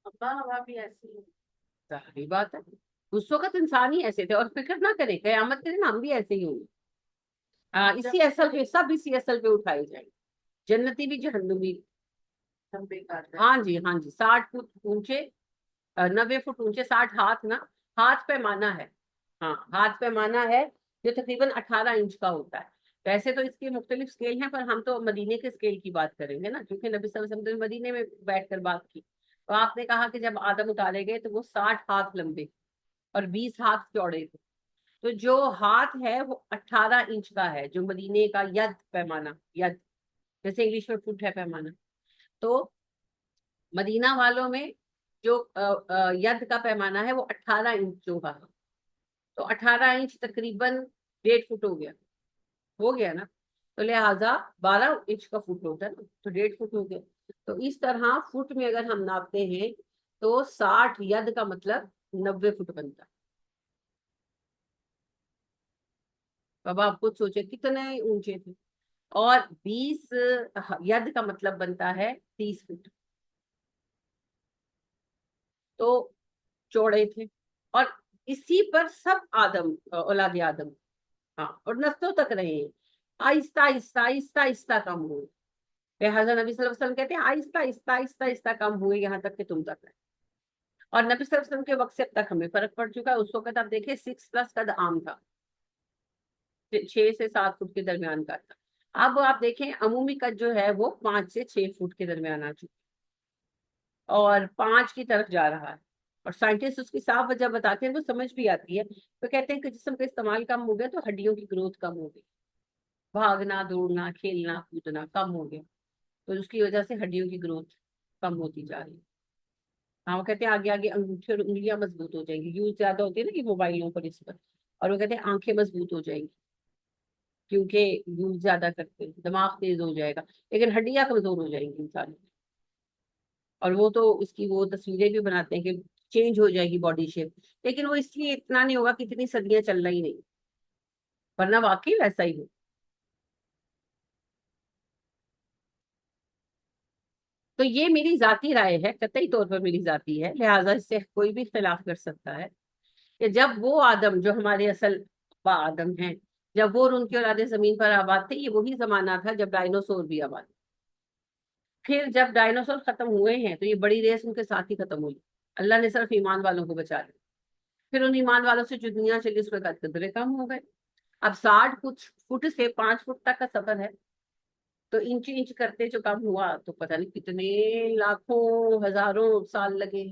ابا ہوا بھی ایسی ہے، ظاہری بات ہے. اس وقت انسان ہی ایسے تھے، اور فکر نہ کریں قیامت کے دن ہم بھی ایسے ہی ہوں گے. اسی اصل پہ، سب اسی اصل پہ اٹھائے جائیں گے، جنتی بھی جہنمی. ہاں جی ہاں جی، 60 فٹ اونچے، 90 فٹ اونچے. 60 ہاتھ نا، ہاتھ پیمانہ ہے. ہاں، ہاتھ پیمانہ ہے جو تقریباً 18 انچ کا ہوتا ہے. ویسے تو اس کے مختلف اسکیل ہیں، پر ہم تو مدینے کے اسکیل کی بات کریں گے نا، کیونکہ نبی صلی اللہ علیہ وسلم نے مدینے میں بیٹھ کر بات کی. تو آپ نے کہا کہ جب آدم اتارے گئے تو وہ 60 ہاتھ لمبے اور 20 ہاتھ چوڑے تھے. تو جو ہاتھ ہے وہ 18 انچ کا ہے، جو مدینے کا ید پیمانہ، ید جیسے انگلش میں فٹ ہے پیمانہ. تو مدینہ والوں میں جو ید کا پیمانہ ہے وہ 18 انچوں کا ہے. تو 18 انچ تقریباً 1.5 فٹ ہو گیا نا. تو لہٰذا 12 انچ کا فٹ ہوتا ہے نا، تو 1.5 فٹ ہو گیا. تو اس طرح فٹ میں اگر ہم ناپتے ہیں تو 60 ید کا مطلب 90 فٹ بنتا ہے. اب آپ خود سوچے کتنے اونچے تھے. اور 20 ید کا مطلب بنتا ہے 30 فٹ. تو چوڑے تھے، اور اسی پر سب آدم اولاد آدم، ہاں، اور نسلوں تک رہے ہیں، آہستہ آہستہ آہستہ آہستہ کم ہوئے۔ لہٰذا نبی صلی اللہ علیہ وسلم کہتے ہیں آہستہ آہستہ آہستہ آہستہ کم ہوئے یہاں تک کہ تم تک رہے۔ اور نبی صلی اللہ علیہ وسلم کے وقت سے اب تک ہمیں فرق پڑ چکا ہے۔ اس وقت آپ دیکھیں 6+ قد عام تھا، 6 سے 7 فٹ کے درمیان کا تھا۔ اب آپ دیکھیں عمومی قد جو ہے وہ 5 سے 6 فٹ کے درمیان آ چکی، اور 5 کی طرف جا رہا ہے۔ اور سائنٹسٹ اس کی صاف وجہ بتاتے ہیں، وہ سمجھ بھی آتی ہے، تو کہتے ہیں کہ جسم کا استعمال کم ہو گیا تو ہڈیوں کی گروتھ کم ہو گئی، بھاگنا دوڑنا کھیلنا کودنا کم ہو گیا، تو اس کی وجہ سے ہڈیوں کی گروتھ کم ہوتی جا رہی ہے۔ ہاں، وہ کہتے ہیں آگے آگے انگوٹھے اور انگلیاں مضبوط ہو جائیں گی، یوز زیادہ ہوتی ہے نا کہ موبائلوں پر اس پر، اور وہ کہتے ہیں آنکھیں مضبوط ہو جائیں گی کیونکہ یوز زیادہ کرتے ہیں، دماغ تیز ہو جائے گا، لیکن ہڈیاں کمزور ہو جائیں گی انسان کی۔ اور وہ تو اس کی وہ تصویریں بھی بناتے ہیں کہ چینج ہو جائے گی باڈی شیپ، لیکن وہ اس لیے اتنا نہیں ہوگا کہ اتنی صدیاں چلنا ہی نہیں، ورنہ واقعی ویسا ہی ہو۔ تو یہ میری ذاتی رائے ہے، قطعی طور پر میری ذاتی ہے، لہٰذا اس سے کوئی بھی اختلاف کر سکتا ہے کہ جب وہ آدم جو ہمارے اصل با آدم ہیں، جب وہ اور ان کی اولادیں زمین پر آباد تھے، یہ وہی زمانہ تھا جب ڈائنوسور بھی آباد تھے۔ پھر جب ڈائنوسور ختم ہوئے ہیں تو یہ بڑی ریس ان کے ساتھ ہی ختم ہوئی، اللہ نے صرف ایمان والوں کو بچا لیا۔ پھر ان ایمان والوں سے جو دنیا چلی اس وقت قدرے کم ہو گئے۔ اب 60 فٹ سے 5 فٹ تک کا سفر ہے، تو انچ انچ کرتے جو کم ہوا تو پتہ نہیں کتنے لاکھوں ہزاروں سال لگے۔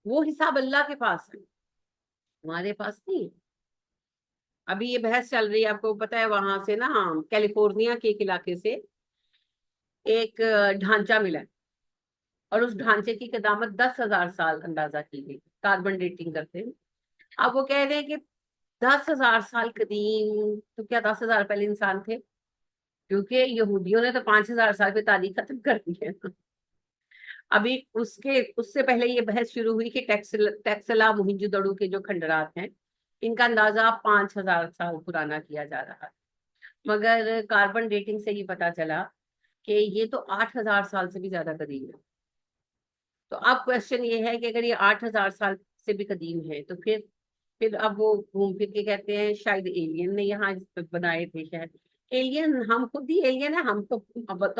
وہ حساب اللہ کے پاس ہے، ہمارے پاس نہیں ہے۔ ابھی یہ بحث چل رہی ہے، آپ کو پتا ہے وہاں سے نا کیلیفورنیا کے ایک علاقے سے ایک ڈھانچہ ملا ہے، اور اس ڈھانچے کی قدامت 10,000 سال اندازہ کی گئی، کاربن ڈیٹنگ کرتے ہیں۔ اب وہ کہہ رہے ہیں کہ 10,000 سال قدیم، تو کیا 10,000 پہلے انسان تھے؟ کیونکہ یہودیوں نے تو 5,000 سال پہ تاریخ ختم کر دی ہے۔ ابھی اس سے پہلے یہ بحث شروع ہوئی کہ ٹیکسلا موہنجو دڑو کے جو کھنڈرات ہیں ان کا اندازہ 5,000 سال پرانا کیا جا رہا ہے، مگر کاربن ڈیٹنگ سے یہ پتا چلا کہ یہ تو 8,000 سال سے بھی زیادہ قدیم ہے۔ تو اب کوشچن یہ ہے کہ اگر یہ 8,000 سال سے بھی قدیم ہے تو پھر اب وہ گھوم پھر کے کہتے ہیں شاید ایلین نے یہاں بنائے تھے، شاید ایلین، ہم خود ہی ایلین ہیں، ہم تو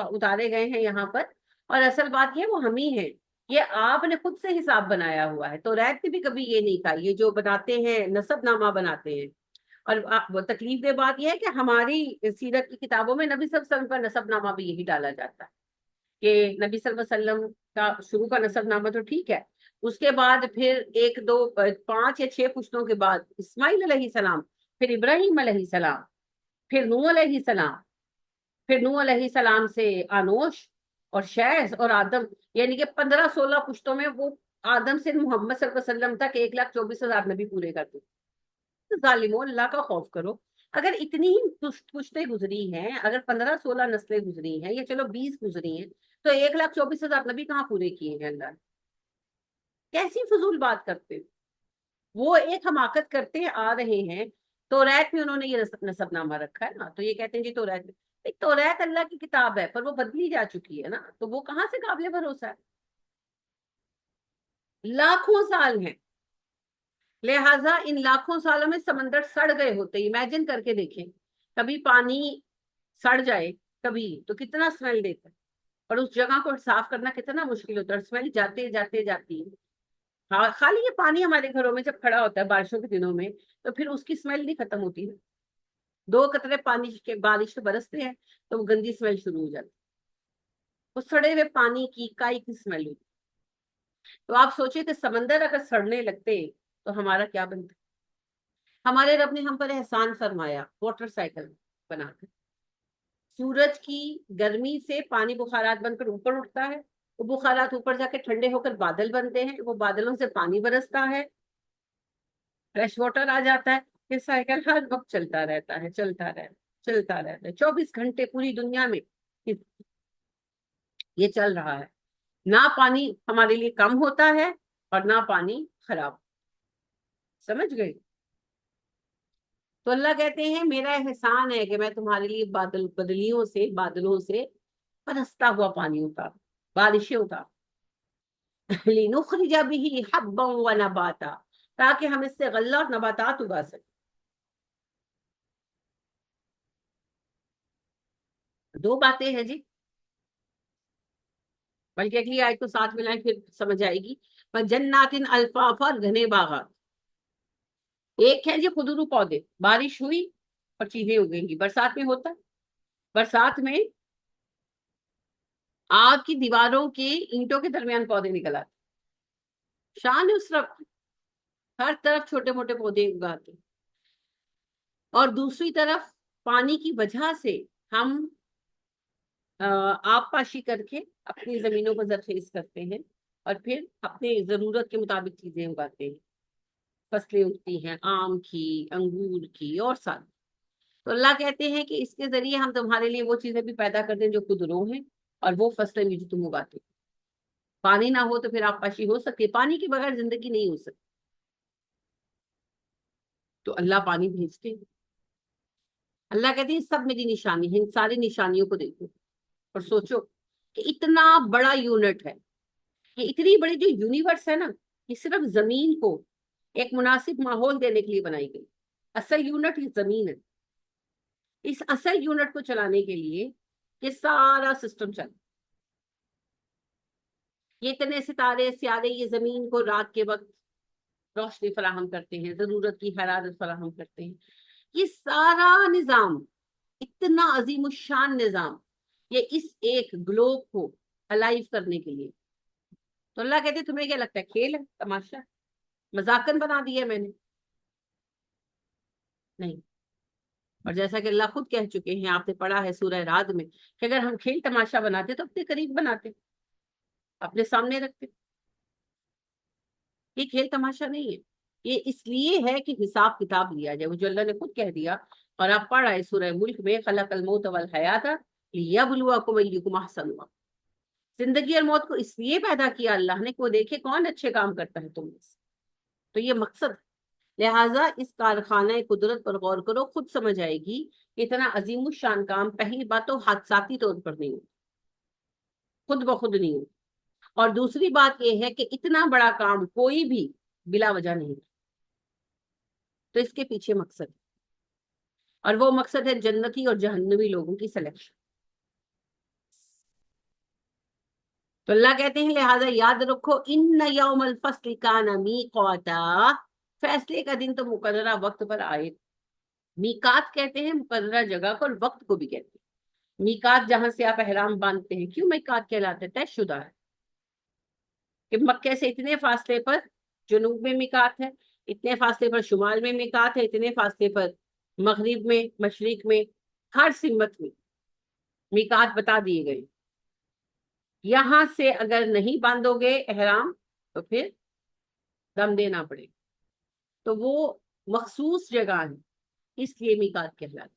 اتارے گئے ہیں یہاں پر، اور اصل بات یہ وہ ہم ہی ہیں، یہ آپ نے خود سے حساب بنایا ہوا ہے۔ تو ریت نے بھی کبھی یہ نہیں کہا، یہ جو بناتے ہیں نسب نامہ بناتے ہیں، اور وہ تکلیف دہ بات یہ ہے کہ ہماری سیرت کی کتابوں میں نبی صلی اللہ علیہ وسلم کا نسب نامہ بھی یہی ڈالا جاتا ہے کہ نبی صلی اللہ علیہ وسلم کا شروع کا نسب نامہ تو ٹھیک ہے، اس کے بعد پھر 5 یا 6 پشتوں کے بعد اسماعیل علیہ السلام، پھر ابراہیم علیہ السلام، پھر نوح علیہ السلام، پھر نوح علیہ السلام سے آنوش اور شیز اور آدم، یعنی کہ 15-16 پشتوں میں وہ آدم سے محمد صلی اللہ علیہ وسلم تک 1,24,000 نبی پورے کرتے۔ ظالموں، اللہ کا خوف کرو، اگر اتنی ہی پشتیں گزری ہیں، اگر 15-16 نسلیں گزری ہیں، یا چلو 20 گزری ہیں، تو 1,24,000 نبی کہاں پورے کیے ہیں اللہ نے؟ کیسی فضول بات کرتے، وہ ایک حماقت کرتے آ رہے ہیں۔ توریت میں انہوں نے یہ نسب نامہ رکھا ہے نا، تو یہ کہتے ہیں جی توریت اللہ کی کتاب ہے، پر وہ بدلی جا چکی ہے نا، تو وہ کہاں سے قابل بھروسہ ہے؟ لاکھوں سال ہیں، لہٰذا ان لاکھوں سالوں میں سمندر سڑ گئے ہوتے، امیجن کر کے دیکھیں، کبھی پانی سڑ جائے کبھی تو کتنا اسمیل دیتا ہے، اور اس جگہ کو صاف کرنا کتنا مشکل ہوتا ہے، اسمیل جاتے جاتے جاتی ہے۔ ہاں، خالی یہ پانی ہمارے گھروں میں جب کھڑا ہوتا ہے بارشوں کے دنوں میں تو پھر اس کی اسمیل نہیں ختم ہوتی ہے، 2 قطرے پانی کے بارش سے برستے ہیں تو وہ گندی اسمیل شروع ہو جاتی ہے، وہ سڑے ہوئے پانی کی کائی کی اسمیل ہوتی ہے۔ تو آپ سوچیں کہ سمندر اگر سڑنے لگتے تو ہمارا کیا بنتا؟ ہمارے رب نے ہم پر احسان فرمایا واٹر سائیکل بنا کر، سورج کی گرمی سے پانی بخارات بن کر اوپر اٹھتا ہے، وہ بخارات اوپر جا کے ٹھنڈے ہو کر بادل بنتے ہیں، وہ بادلوں سے پانی برستا ہے، فریش واٹر آ جاتا ہے، یہ سائیکل ہر وقت چلتا رہتا ہے، چلتا رہتا ہے 24 گھنٹے پوری دنیا میں یہ چل رہا ہے، نہ پانی ہمارے لیے کم ہوتا ہے اور نہ پانی خراب۔ سمجھ گئے؟ تو اللہ کہتے ہیں میرا احسان ہے کہ میں تمہارے لیے بادلوں سے برستا ہوا پانی اتار، بارشیں اتار، لِنُخْرِجَ بِهِ حَبًّا وَنَبَاتًا، تاکہ ہم اس سے غلہ اور نباتات اگا سکیں. دو باتیں ہیں جی، بلکہ اگلی آیت کو ساتھ ملائیں پھر سمجھ آئے گی. وَجَنَّاتٍ الْفَافًا، گھنے باغات. ایک ہے جی خضرو پودے، بارش ہوئی اور چیزیں اگیں گی. برسات میں ہوتا ہے، برسات میں آگ کی دیواروں کے اینٹوں کے درمیان پودے نکل آتے. شان ہے اس رب کی، ہر طرف چھوٹے موٹے پودے اگاتے. اور دوسری طرف پانی کی وجہ سے ہم آب پاشی کر کے اپنی زمینوں کو زرخیز کرتے ہیں اور پھر اپنے ضرورت کے مطابق چیزیں اگاتے ہیں. فصلیں اگتی ہیں آم کی، انگور کی اور ساتھ. تو اللہ کہتے ہیں کہ اس کے ذریعے ہم تمہارے لیے وہ چیزیں بھی پیدا کر دیں جو خود رو ہیں، اور وہ فصلیں بھی جو تم اگاتے. پانی نہ ہو تو پھر آپ پاشی ہو سکتی ہے، پانی کے بغیر زندگی نہیں ہو سکتی. تو اللہ پانی بھیجتے ہیں. اللہ کہتے ہیں سب میری نشانی ہے، ان ساری نشانیوں کو دیکھو اور سوچو کہ اتنا بڑا یونٹ ہے، یہ اتنی بڑی جو یونیورس ہے نا، یہ صرف زمین کو ایک مناسب ماحول دینے کے لیے بنائی گئی. اصل یونٹ یہ زمین ہے. اس اصل یونٹ کو چلانے کے لیے یہ سارا سسٹم چل، یہ اتنے ستارے سیارے یہ زمین کو رات کے وقت روشنی فراہم کرتے ہیں، ضرورت کی حرارت فراہم کرتے ہیں. یہ سارا نظام اتنا عظیم الشان نظام، یہ اس ایک گلوب کو الائیو کرنے کے لیے. تو اللہ کہتے تمہیں کیا لگتا ہے کھیل ہے، تماشا، مذاقن بنا دیا میں نے؟ نہیں. اور جیسا کہ اللہ خود کہہ چکے ہیں، آپ نے پڑھا ہے سورہ رعد میں، کہ اگر ہم کھیل تماشا بناتے تو اپنے قریب بناتے، اپنے سامنے رکھتے. یہ کھیل تماشا نہیں ہے، یہ اس لیے ہے کہ حساب کتاب لیا جائے. وہ جو اللہ نے خود کہہ دیا، اور آپ پڑھ رہے سورہ ملک میں، خلق الموت والحیات لیبلوکم ایکم احسن عملا. زندگی اور موت کو اس لیے پیدا کیا اللہ نے کہ وہ دیکھے کون اچھے کام کرتا ہے تم میں سے. تو یہ مقصد ہے. لہٰذا اس کارخانہ قدرت پر غور کرو، خود سمجھ آئے گی کہ اتنا عظیم الشان کام پہلی بات تو حادثاتی طور پر نہیں ہو، خود بخود نہیں ہو. اور دوسری بات یہ ہے کہ اتنا بڑا کام کوئی بھی بلا وجہ نہیں. تو اس کے پیچھے مقصد ہے، اور وہ مقصد ہے جنتی اور جہنمی لوگوں کی سلیکشن. تو اللہ کہتے ہیں لہٰذا یاد رکھو ان یوم الفصل کان میقاتا، فیصلے کا دن تو مقررہ وقت پر آئے. میقات کہتے ہیں مقررہ جگہ کو، اور وقت کو بھی کہتے ہیں. میقات جہاں سے آپ احرام باندھتے ہیں، کیوں میقات کہلاتے ہیں؟ طے شدہ ہے کہ مکے سے اتنے فاصلے پر جنوب میں میقات ہے، اتنے فاصلے پر شمال میں میقات ہے، اتنے فاصلے پر مغرب میں، مشرق میں، ہر سمت میں میقات بتا دیے گئے. یہاں سے اگر نہیں باندھو گے احرام تو پھر دم دینا پڑے. تو وہ مخصوص جگہ ہے، اس لیے میقات کہلاتی.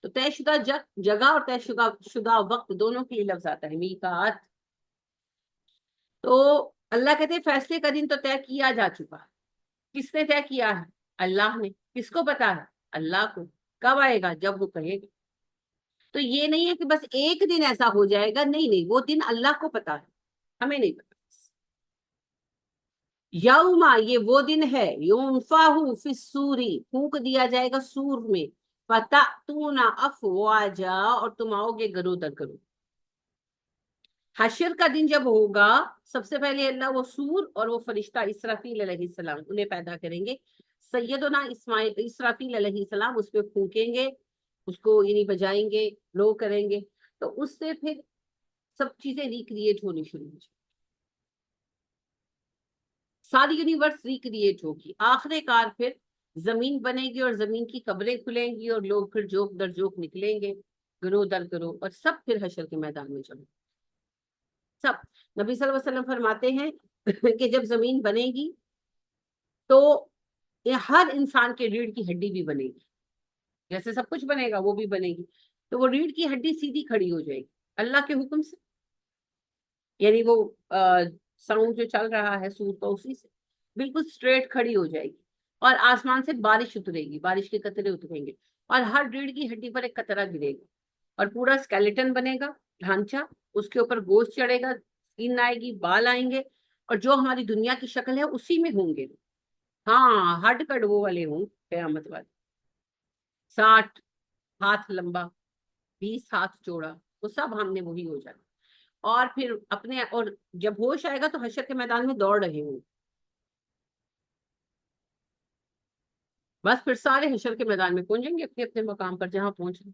تو طے شدہ جگہ اور طے شدہ وقت دونوں کے لیے لفظ آتا ہے میقات. تو اللہ کہتے ہیں فیصلے کا دن تو طے کیا جا چکا. کس نے طے کیا ہے؟ اللہ نے. کس کو پتا ہے؟ اللہ کو. کب آئے گا؟ جب وہ کہے گا. تو یہ نہیں ہے کہ بس ایک دن ایسا ہو جائے گا، نہیں نہیں، وہ دن اللہ کو پتا ہے، ہمیں نہیں پتا. یوما، یہ وہ دن ہے، یونفاہ فی الصوری، پھونک دیا جائے گا سور میں، فتأتون افواجا، اور تم آؤ گے گرو در گرو. حشر کا دن جب ہوگا، سب سے پہلے اللہ وہ سور اور وہ فرشتہ اسرافیل علیہ السلام انہیں پیدا کریں گے. سیدنا اسرافیل علیہ السلام اس پہ پھونکیں گے، اس کو یعنی بجائیں گے، لو کریں گے. تو اس سے پھر سب چیزیں ریکریٹ ہونی شروع ہو جائیں، ساری یونیورس ریکریٹ ہوگی. آخر کار پھر زمین بنے گی اور زمین کی قبریں کھلیں گی اور لوگ پھر جوک در جوک نکلیں گے، گروہ در گروہ، اور سب پھر حشر کے میدان میں چلیں. سب. نبی صلی اللہ علیہ وسلم فرماتے ہیں کہ جب زمین بنے گی تو یہ ہر انسان کے ریڑھ کی ہڈی بھی بنے گی، جیسے سب کچھ بنے گا وہ بھی بنے گی. تو وہ ریڑھ کی ہڈی سیدھی کھڑی ہو جائے گی اللہ کے حکم سے، یعنی وہ ساؤنڈ جو چل رہا ہے سور کا، اسی سے بالکل اسٹریٹ کھڑی ہو جائے گی. اور آسمان سے بارش اترے گی، بارش کے قطرے اتریں گے، اور ہر ریڑھ کی ہڈی پر ایک قطرہ گرے گا، اور پورا اسکیلیٹن بنے گا، ڈھانچہ. اس کے اوپر گوشت چڑھے گا، اسکن آئے گی، بال آئیں گے، اور جو ہماری دنیا کی شکل ہے اسی میں ہوں گے. ہاں ہڈ کڈ وہ والے ہوں قیامت والے. 60 ہاتھ لمبا، 20 ہاتھ چوڑا، وہ سب ہم نے وہی ہو جانا. اور پھر اپنے، اور جب ہوش آئے گا تو حشر کے میدان میں دوڑ رہے ہوں. بس پھر سارے حشر کے میدان میں پہنچیں گے اپنے اپنے مقام پر جہاں پہنچ رہے.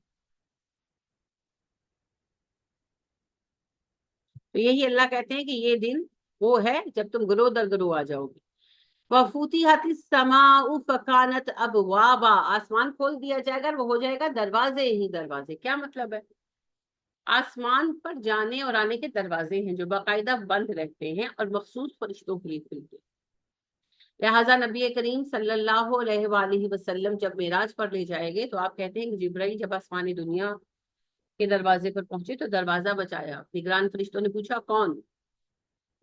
تو یہی اللہ کہتے ہیں کہ یہ دن وہ ہے جب تم گروہ در گروہ آ جاؤ گے. وَفُتِحَتِ السَّمَاءُ فَكَانَتْ أَبْوَابًا، آسمان کھول دیا جائے گا، وہ ہو جائے گا دروازے ہی دروازے. کیا مطلب ہے؟ آسمان پر جانے اور آنے کے دروازے ہیں جو باقاعدہ بند رہتے ہیں اور مخصوص فرشتوں کے لیے کھلتے ہیں. لہٰذا نبی کریم صلی اللہ علیہ وآلہ وسلم جب معراج پر لے جائے گے تو آپ کہتے ہیں کہ جبرائیل جب آسمانی دنیا کے دروازے پر پہنچے تو دروازہ بچایا. نگران فرشتوں نے پوچھا کون؟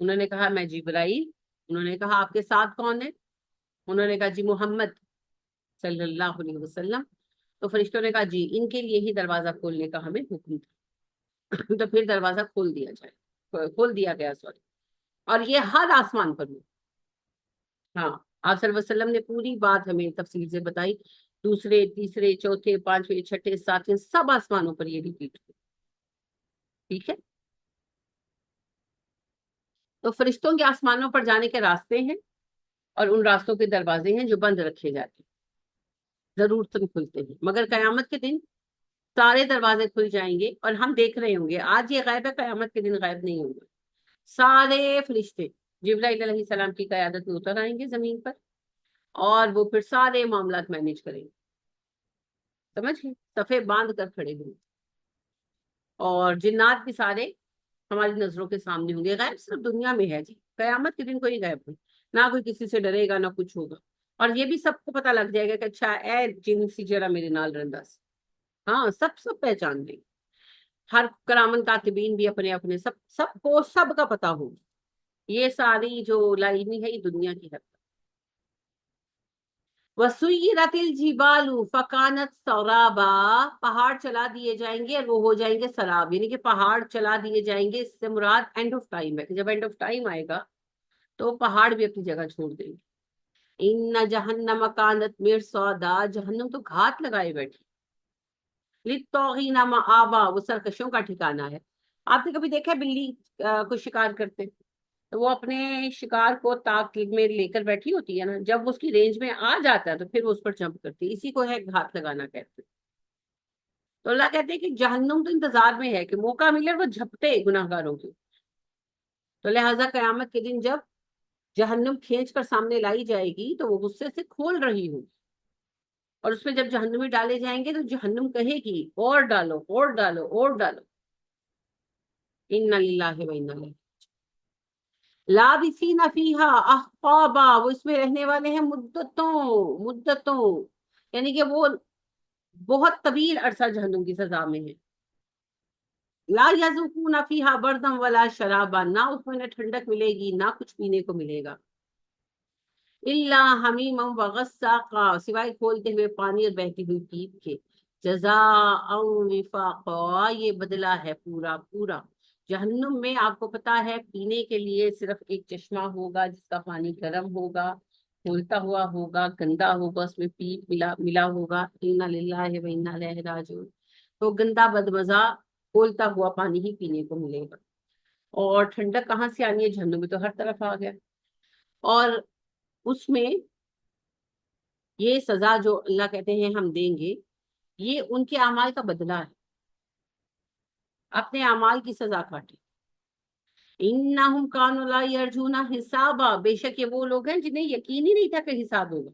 انہوں نے کہا میں جبرائیل. انہوں نے کہا آپ کے ساتھ کون ہے؟ انہوں نے کہا جی محمد صلی اللہ علیہ وسلم. تو فرشتوں نے کہا جی ان کے لیے ہی دروازہ کھولنے کا ہمیں حکم تھا. تو پھر دروازہ کھول دیا گیا سوری. اور یہ ہر آسمان پر ہوا. ہاں آپ صلی اللہ علیہ وسلم نے پوری بات ہمیں تفصیل سے بتائی. دوسرے تیسرے چوتھے پانچویں چھٹے ساتویں سب آسمانوں پر یہ ریپیٹ ہوئی. ٹھیک ہے. تو فرشتوں کے آسمانوں پر جانے کے راستے ہیں اور ان راستوں کے دروازے ہیں جو بند رکھے جاتے ہیں، ضرورتاً کھلتے ہیں. مگر قیامت کے دن سارے دروازے کھل جائیں گے اور ہم دیکھ رہے ہوں گے. آج یہ غائب ہے، قیامت کے دن غائب نہیں ہوں گے. سارے فرشتے جبرائیل علیہ السلام کی قیادت میں اتر آئیں گے زمین پر اور وہ پھر سارے معاملات مینیج کریں گے. سمجھ گئے؟ صفے باندھ کر کھڑے ہوں گے. اور جنات بھی سارے ہماری نظروں کے سامنے ہوں گے. غیب صرف دنیا میں ہے جی، قیامت کے دن کوئی غیب نہیں. نہ کوئی کسی سے ڈرے گا نہ کچھ ہوگا. اور یہ بھی سب کو پتا لگ جائے گا کہ اچھا اے جن سی جرا میرے نال رندا سی. ہاں سب پہچان لیں گے. ہر کرامن کاتبین بھی اپنے اپنے سب سب کو سب کا پتا ہوگا. یہ ساری جو لائنی ہے یہ دنیا کی ہے. وَسُيِّرَتِ الْجِبَالُ فَكَانَتْ سَرَابًا، پہاڑ چلا دیے جائیں گے اور وہ ہو جائیں گے سراب. یعنی کہ پہاڑ چلا دیے جائیں گے، اس سے مراد اینڈ آف ٹائم ہے. جب اینڈ آف ٹائم آئے گا تو پہاڑ بھی اپنی جگہ چھوڑ دیں گے. ان جہنم کانت مرصادا، جہنم تو گھات لگائے بیٹھی. للطاغین مآبا، وہ سرکشوں کا ٹھکانہ ہے. آپ نے کبھی دیکھا بلی کو شکار کرتے؟ تو وہ اپنے شکار کو تاک میں لے کر بیٹھی ہوتی ہے نا، جب وہ اس کی رینج میں آ جاتا ہے تو پھر وہ اس پر جمپ کرتی ہے. اسی کو ہے گھات لگانا کہتے ہیں. تو اللہ کہتے ہیں کہ جہنم تو انتظار میں ہے کہ موقع ملے وہ جھپٹے گناہ گاروں کے. تو لہٰذا قیامت کے دن جب جہنم کھینچ کر سامنے لائی جائے گی تو وہ غصے سے کھول رہی ہوگی. اور اس میں جب جہنمی ڈالے جائیں گے تو جہنم کہے گی اور ڈالو اور ڈالو اور ڈالو. انا للہ و انا الیہ لابثین فیہا احقابا، وہ اس میں رہنے والے ہیں مدتوں. یعنی کہ وہ بہت طویل عرصہ جہنم کی سزا میں ہے. لا یذوقون فیہا بردا ولا شرابا، نہ اس میں نہ ٹھنڈک ملے گی نہ کچھ پینے کو ملے گا. الا حمیما وغساقا، سوائے کھولتے ہوئے پانی اور بہتی ہوئی پیپ کے. جزاء وفاقا، یہ بدلہ ہے پورا پورا. جہنم میں آپ کو پتا ہے پینے کے لیے صرف ایک چشمہ ہوگا جس کا پانی گرم ہوگا، کھولتا ہوا ہوگا، گندا ہوگا، اس میں پیپ ملا ہوگا. انا للہ و انا الیہ راجعون. تو گندا بدمزہ کھولتا ہوا پانی ہی پینے کو ملے گا. اور ٹھنڈک کہاں سے آنی ہے؟ جہنم میں تو ہر طرف آ گیا. اور اس میں یہ سزا جو اللہ کہتے ہیں ہم دیں گے، یہ ان کے اعمال کا بدلہ ہے. اپنے اعمال کی سزا کاٹے. انہم کانوا لا یرجون حسابا، بے شک یہ وہ لوگ ہیں جنہیں یقین ہی نہیں تھا کہ حساب ہوگا.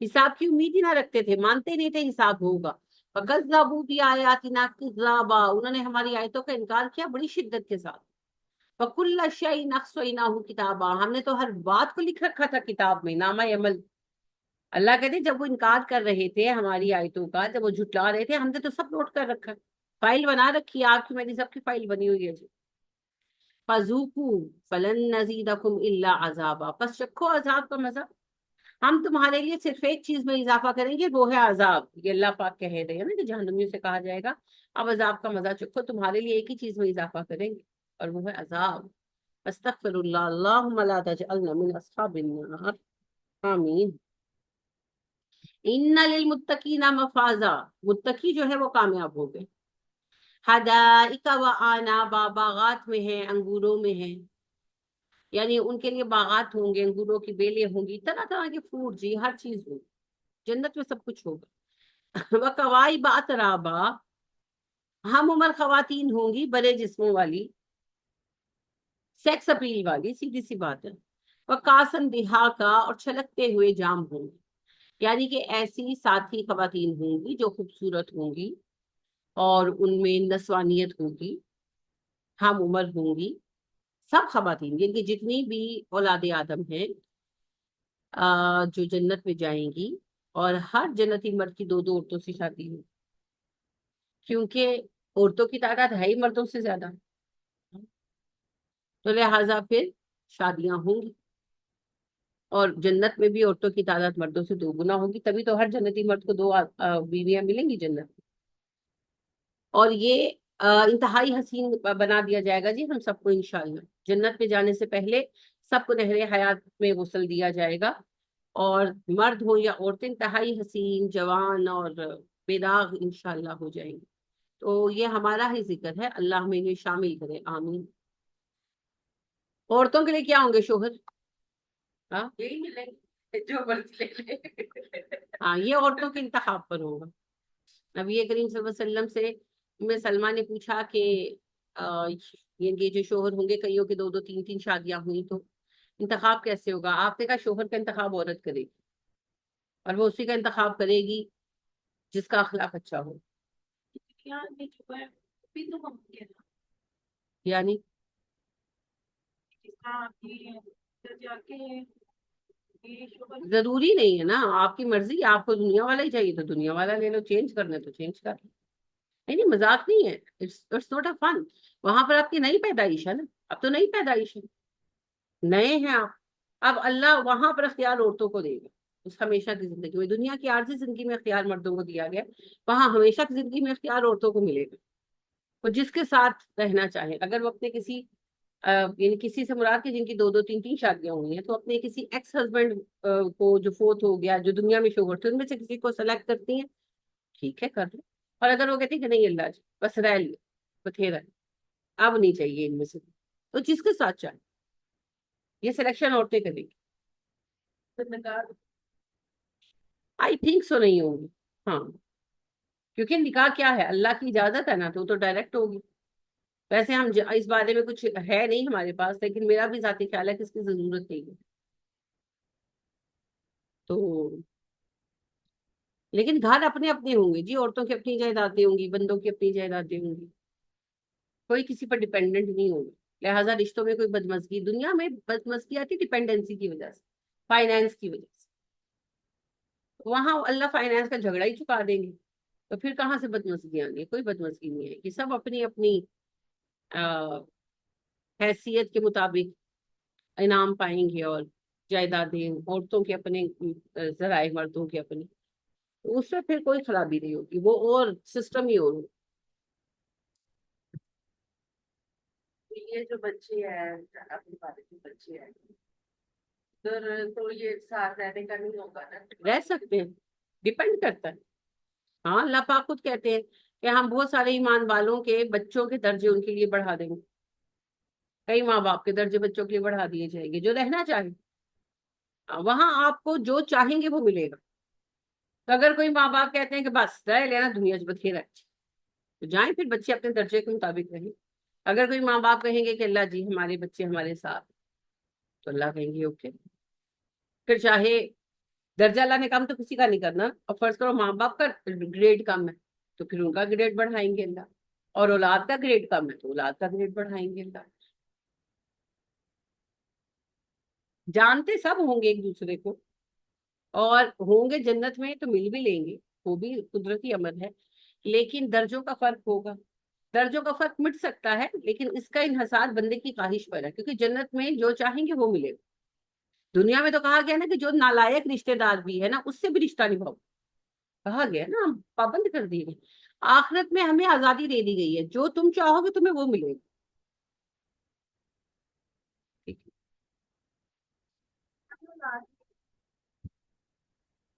حساب کی امید ہی نہ رکھتے تھے، مانتے نہیں تھے حساب ہوگا. فکذبوا بآیاتنا کذابا، انہوں نے ہماری آیتوں کا انکار کیا بڑی شدت کے ساتھ. فکل شیء احصیناہ کتابا، ہم نے تو ہر بات کو لکھ رکھا تھا کتاب میں، نامہ عمل. اللہ کہتے ہیں جب وہ انکار کر رہے تھے ہماری آیتوں کا، جب وہ جھٹلا رہے تھے، ہم نے تو سب نوٹ کر رکھا، فائل بنا رکھی ہے. آپ کی میری سب کی فائل بنی ہوئی ہے جی. فذوقوا فلن نزیدکم الا عذابا، پس چکھو عذاب کا مزہ، ہم تمہارے لیے صرف ایک چیز میں اضافہ کریں گے، وہ ہے عذاب. یہ اللہ پاک کہہ رہے ہیں نا کہ جہنمیوں سے کہا جائے گا اب عذاب کا مزہ چکھو، تمہارے لیے ایک ہی چیز میں اضافہ کریں گے اور وہ ہے عذاب. استغفر اللہ، اللہم لا تجعلنا من اصحاب النار، آمین۔ ان للمتقین مفازا، متقی جو ہے وہ کامیاب ہو گئے، حدائق و آنابا، باغات میں ہیں، انگوروں میں ہیں، یعنی ان کے لیے باغات ہوں گے، انگوروں کی بیلیں ہوں گی، طرح طرح کے فروٹ، جی ہر چیز ہوگی جنت میں، سب کچھ ہوگا۔ وکوائب اترابا، ہم عمر خواتین ہوں گی بڑے جسموں والی، سیکس اپیل والی، سیدھی سی بات ہے۔ وکاسن دہاقا، اور چھلکتے ہوئے جام ہوں گے، یعنی کہ ایسی ساتھی خواتین ہوں گی جو خوبصورت ہوں گی اور ان میں نسوانیت ہوگی، ہم عمر ہوں گی، سب خواتین یعنی کہ جتنی بھی اولاد آدم ہیں جو جنت میں جائیں گی، اور ہر جنتی مرد کی دو دو عورتوں سے شادی ہو، کیونکہ عورتوں کی تعداد ہے ہی مردوں سے زیادہ، تو لہٰذا پھر شادیاں ہوں گی، اور جنت میں بھی عورتوں کی تعداد مردوں سے 2 گنا ہوگی، تبھی تو ہر جنتی مرد کو 2 بیویاں ملیں گی جنت میں۔ اور یہ انتہائی حسین بنا دیا جائے گا جی ہم سب کو انشاءاللہ، جنت میں جانے سے پہلے سب کو نہر حیات میں غسل دیا جائے گا، اور مرد ہو یا عورتیں انتہائی حسین، جوان اور بے داغ انشاءاللہ ہو جائیں گے۔ تو یہ ہمارا ہی ذکر ہے، اللہ ہمیں انہیں شامل کرے، آمین۔ عورتوں کے لیے کیا ہوں گے شوہر؟ ہاں یہی ملیں گے جو مرضی لے لے۔ ہاں یہ عورتوں کے انتخاب پر ہوگا۔ نبی کریم صلی اللہ علیہ وسلم سے ام سلمہ نے پوچھا کہ یہ جو شوہر ہوں گے، کئیوں کے 2 2 3 3 شادیاں ہوئی، تو انتخاب کیسے ہوگا؟ آپ نے کہا شوہر کا انتخاب عورت کرے گی، اور وہ اسی کا انتخاب کرے گی جس کا اخلاق اچھا ہو، یعنی ضروری نہیں ہے نا، آپ کی مرضی، آپ کو دنیا والا ہی چاہیے تو دنیا والا لے لو، چینج کرنا تو چینج کر لو، نہیں مذاق نہیں ہے، اٹس نوٹ اے فن، وہاں پر آپ کی نئی پیدائش ہے نا، اب تو نئی پیدائش ہے، نئے ہیں آپ، اب اللہ وہاں پر اختیار عورتوں کو دے گا، اس ہمیشہ کی زندگی میں، دنیا کی عارضی زندگی میں اختیار مردوں کو دیا گیا، وہاں ہمیشہ کی زندگی میں اختیار عورتوں کو ملے گا، وہ جس کے ساتھ رہنا چاہے، اگر وہ اپنے کسی یعنی کسی سے مراد کے جن کی 2 2 3 3 شادیاں ہوئی ہیں، تو اپنے کسی ایکس ہسبینڈ کو جو فوت ہو گیا، جو دنیا میں شوہر تھے، ان میں سے کسی کو سلیکٹ کرتی ہیں، ٹھیک ہے کر لو، اور اگر وہ کہتے ہیں کہ نہیں اللہ جی بس رہ لیا بتھیرا ہے، اب نہیں چاہیے ان میں سے، تو جس کے ساتھ چاہے، یہ سلیکشن عورتیں کریں گی، آئی تھنک سو نہیں ہوگی، ہاں کیونکہ نکاح کیا ہے، اللہ کی اجازت ہے نا، تو ڈائریکٹ ہوگی، ویسے ہم اس بارے میں کچھ ہے نہیں ہمارے پاس، لیکن میرا بھی ذاتی خیال ہے کہ اس کی ضرورت نہیں ہے، تو لیکن گھر اپنے اپنے ہوں گے جی، عورتوں کی اپنی جائیدادیں ہوں گی، بندوں کی اپنی جائیدادیں ہوں گی، کوئی کسی پر ڈیپینڈنٹ نہیں ہوگا، لہٰذا رشتوں میں کوئی بدمزگی، دنیا میں بدمزگی آتی ڈیپینڈنسی کی وجہ سے، فائنینس کی وجہ سے، وہاں اللہ فائنینس کا جھگڑا ہی چکا دیں گے، تو پھر کہاں سے بدمزگی آئیں گی؟ کوئی بدمزگی نہیں ہے، کہ سب اپنی اپنی حیثیت کے مطابق انعام پائیں گے، اور جائیدادیں عورتوں کے اپنے، ذرائع مردوں کے اپنے، اس میں پھر کوئی خرابی نہیں ہوگی، وہ اور سسٹم ہی اور یہ جو بچے ہیں اپنے والد کے بچے ہیں تو یہ ساتھ رہنے کا نہیں ہوگا نا، رہ سکتے ہیں، ڈیپینڈ کرتا ہے، ہاں اللہ پاک خود کہتے ہیں کہ ہم بہت سارے ایمان والوں کے بچوں کے درجے ان کے لیے بڑھا دیں گے، کئی ماں باپ کے درجے بچوں کے لیے بڑھا دیے جائیں گے جو رہنا چاہیں، وہاں آپ کو جو چاہیں گے وہ ملے گا، تو اگر کوئی ماں باپ کہتے ہیں کہ بس رہ لینا دنیا سے بتھیرا ہے، تو جائیں پھر بچے اپنے درجے کے مطابق رہیں، اگر کوئی ماں باپ کہیں گے کہ اللہ جی ہمارے بچے ہمارے ساتھ، تو اللہ کہیں گے اوکے، پھر چاہے درجہ اللہ نے کم تو کسی کا نہیں کرنا، اور فرض کرو ماں باپ کا گریڈ کم ہے تو پھر ان کا گریڈ بڑھائیں گے اللہ، اور اولاد کا گریڈ کم ہے تو اولاد کا گریڈ بڑھائیں گے اللہ، جانتے سب ہوں گے ایک دوسرے کو، اور ہوں گے جنت میں تو مل بھی لیں گے، وہ بھی قدرتی امر ہے، لیکن درجوں کا فرق ہوگا، درجوں کا فرق مٹ سکتا ہے، لیکن اس کا انحصار بندے کی خواہش پر ہے، کیونکہ جنت میں جو چاہیں گے وہ ملے گا، دنیا میں تو کہا گیا نا کہ جو نالائق رشتہ دار بھی ہے نا اس سے بھی رشتہ نبھاؤ، کہا گیا نا، ہم پابند کر دیے گئے، آخرت میں ہمیں آزادی دے دی گئی ہے، جو تم چاہو گے تمہیں وہ ملے گا،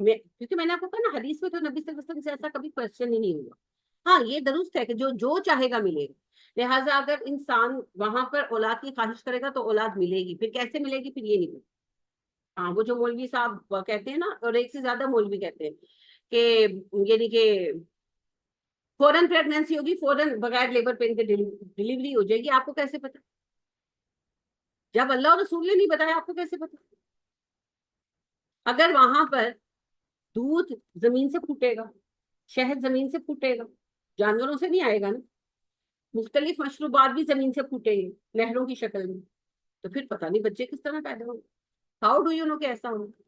کیونکہ میں نے آپ کو کہا نا حدیث میں تو نبی صلی اللہ علیہ وسلم سے ایسا کبھی کوشچن ہی نہیں ہوا. ہاں یہ درست ہے کہ جو جو چاہے گا ملے گا، لہٰذا اگر انسان وہاں پر اولاد کی خواہش کرے گا تو اولاد ملے گی. پھر کیسے ملے گی؟ پھر یہ نہیں پتا. ہاں وہ جو مولوی صاحب کہتے ہیں نا، اور ایک سے زیادہ مولوی کہتے ہیں کہ یعنی کہ فوراً پریگنینسی ہوگی، فوراً بغیر لیبر پین کے ڈلیوری ہو جائے گی. آپ کو کیسے پتا؟ جب اللہ اور رسول نے نہیں بتایا آپ کو کیسے پتا؟ اگر وہاں پر دودھ زمین سے پھوٹے گا، شہد زمین سے پھوٹے گا، جانوروں سے نہیں آئے گا نا. مختلف مشروبات بھی زمین سے پھوٹیں گے نہروں کی شکل میں. تو پھر پتہ نہیں بچے کس طرح پیدا ہوں. ہاؤ ڈو یو نو کہ ایسا ہوگا؟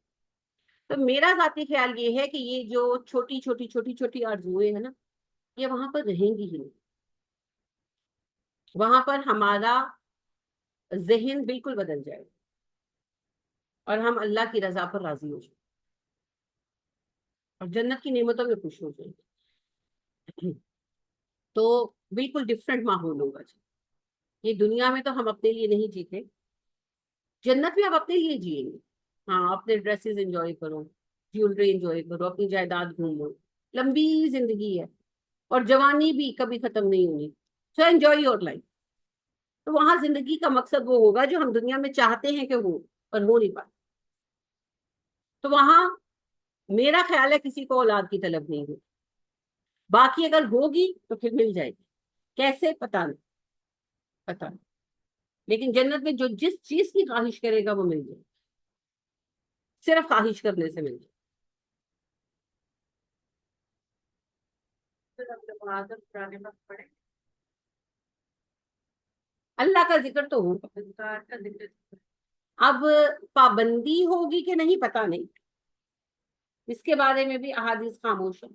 تو میرا ذاتی خیال یہ ہے کہ یہ جو چھوٹی چھوٹی چھوٹی چھوٹی آرزوئیں ہیں نا، یہ وہاں پر رہیں گی ہی نہیں. وہاں پر ہمارا ذہن بالکل بدل جائے گا اور ہم اللہ کی رضا پر راضی ہو جائیں اور جنت کی نعمتوں میں خوش ہو جائیں. تو بالکل ڈفرینٹ ماحول ہوگا جی. یہ دنیا میں تو ہم اپنے لیے نہیں جیتے، جنت میں آپ اپنے لیے جیئیں گے. ہاں اپنے ڈریسز انجوائے کرو، جیولری انجوائے کرو، اپنی جائیداد گھومو. لمبی زندگی ہے اور جوانی بھی کبھی ختم نہیں ہونی. So enjoy your life. تو وہاں زندگی کا مقصد وہ ہوگا جو ہم دنیا میں چاہتے ہیں کہ ہو اور ہو نہیں پاتا. تو وہاں میرا خیال ہے کسی کو اولاد کی طلب نہیں ہوگی. باقی اگر ہوگی تو پھر مل جائے گی. کیسے؟ پتا نہیں، پتا نہیں. لیکن جنت میں جو جس چیز کی خواہش کرے گا وہ مل جائے گی. صرف خواہش کرنے سے مل جائے گی. اللہ کا ذکر تو ہوگا. اب پابندی ہوگی کہ نہیں پتا نہیں، اس کے بارے میں بھی احادیث خاموش ہے.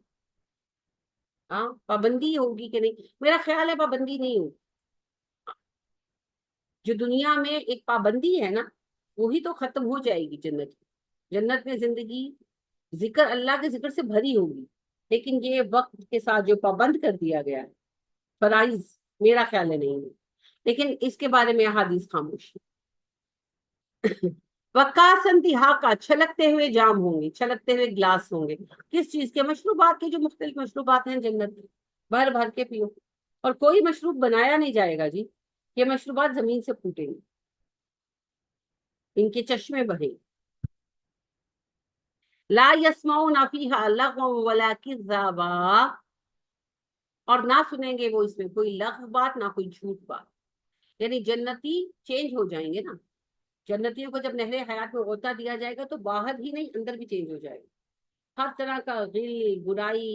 ہاں پابندی ہوگی کہ نہیں، میرا خیال ہے پابندی نہیں ہوگی. جو دنیا میں ایک پابندی ہے نا، وہی تو ختم ہو جائے گی جنت کی. جنت میں زندگی ذکر، اللہ کے ذکر سے بھری ہوگی. لیکن یہ وقت کے ساتھ جو پابند کر دیا گیا ہے فرائض، میرا خیال ہے نہیں ہے. لیکن اس کے بارے میں احادیث خاموش ہے. وقاسن کا چھلکتے ہوئے جام ہوں گے، چھلکتے ہوئے گلاس ہوں گے. کس چیز کے؟ مشروبات کے. جو مختلف مشروبات ہیں جنت میں، بھر بھر کے پیو. اور کوئی مشروب بنایا نہیں جائے گا جی، یہ مشروبات زمین سے پھوٹیں گے، ان کے چشمے بہیں. لا يسمعون فيها لغوا ولا كذابا، اور نہ سنیں گے وہ اس میں کوئی لغو بات نہ کوئی جھوٹ بات. یعنی جنتی چینج ہو جائیں گے نا. جنتیوں کو جب نہر حیات میں غوطہ دیا جائے گا تو باہر ہی نہیں اندر بھی چینج ہو جائے گا. ہر طرح کا غل، برائی،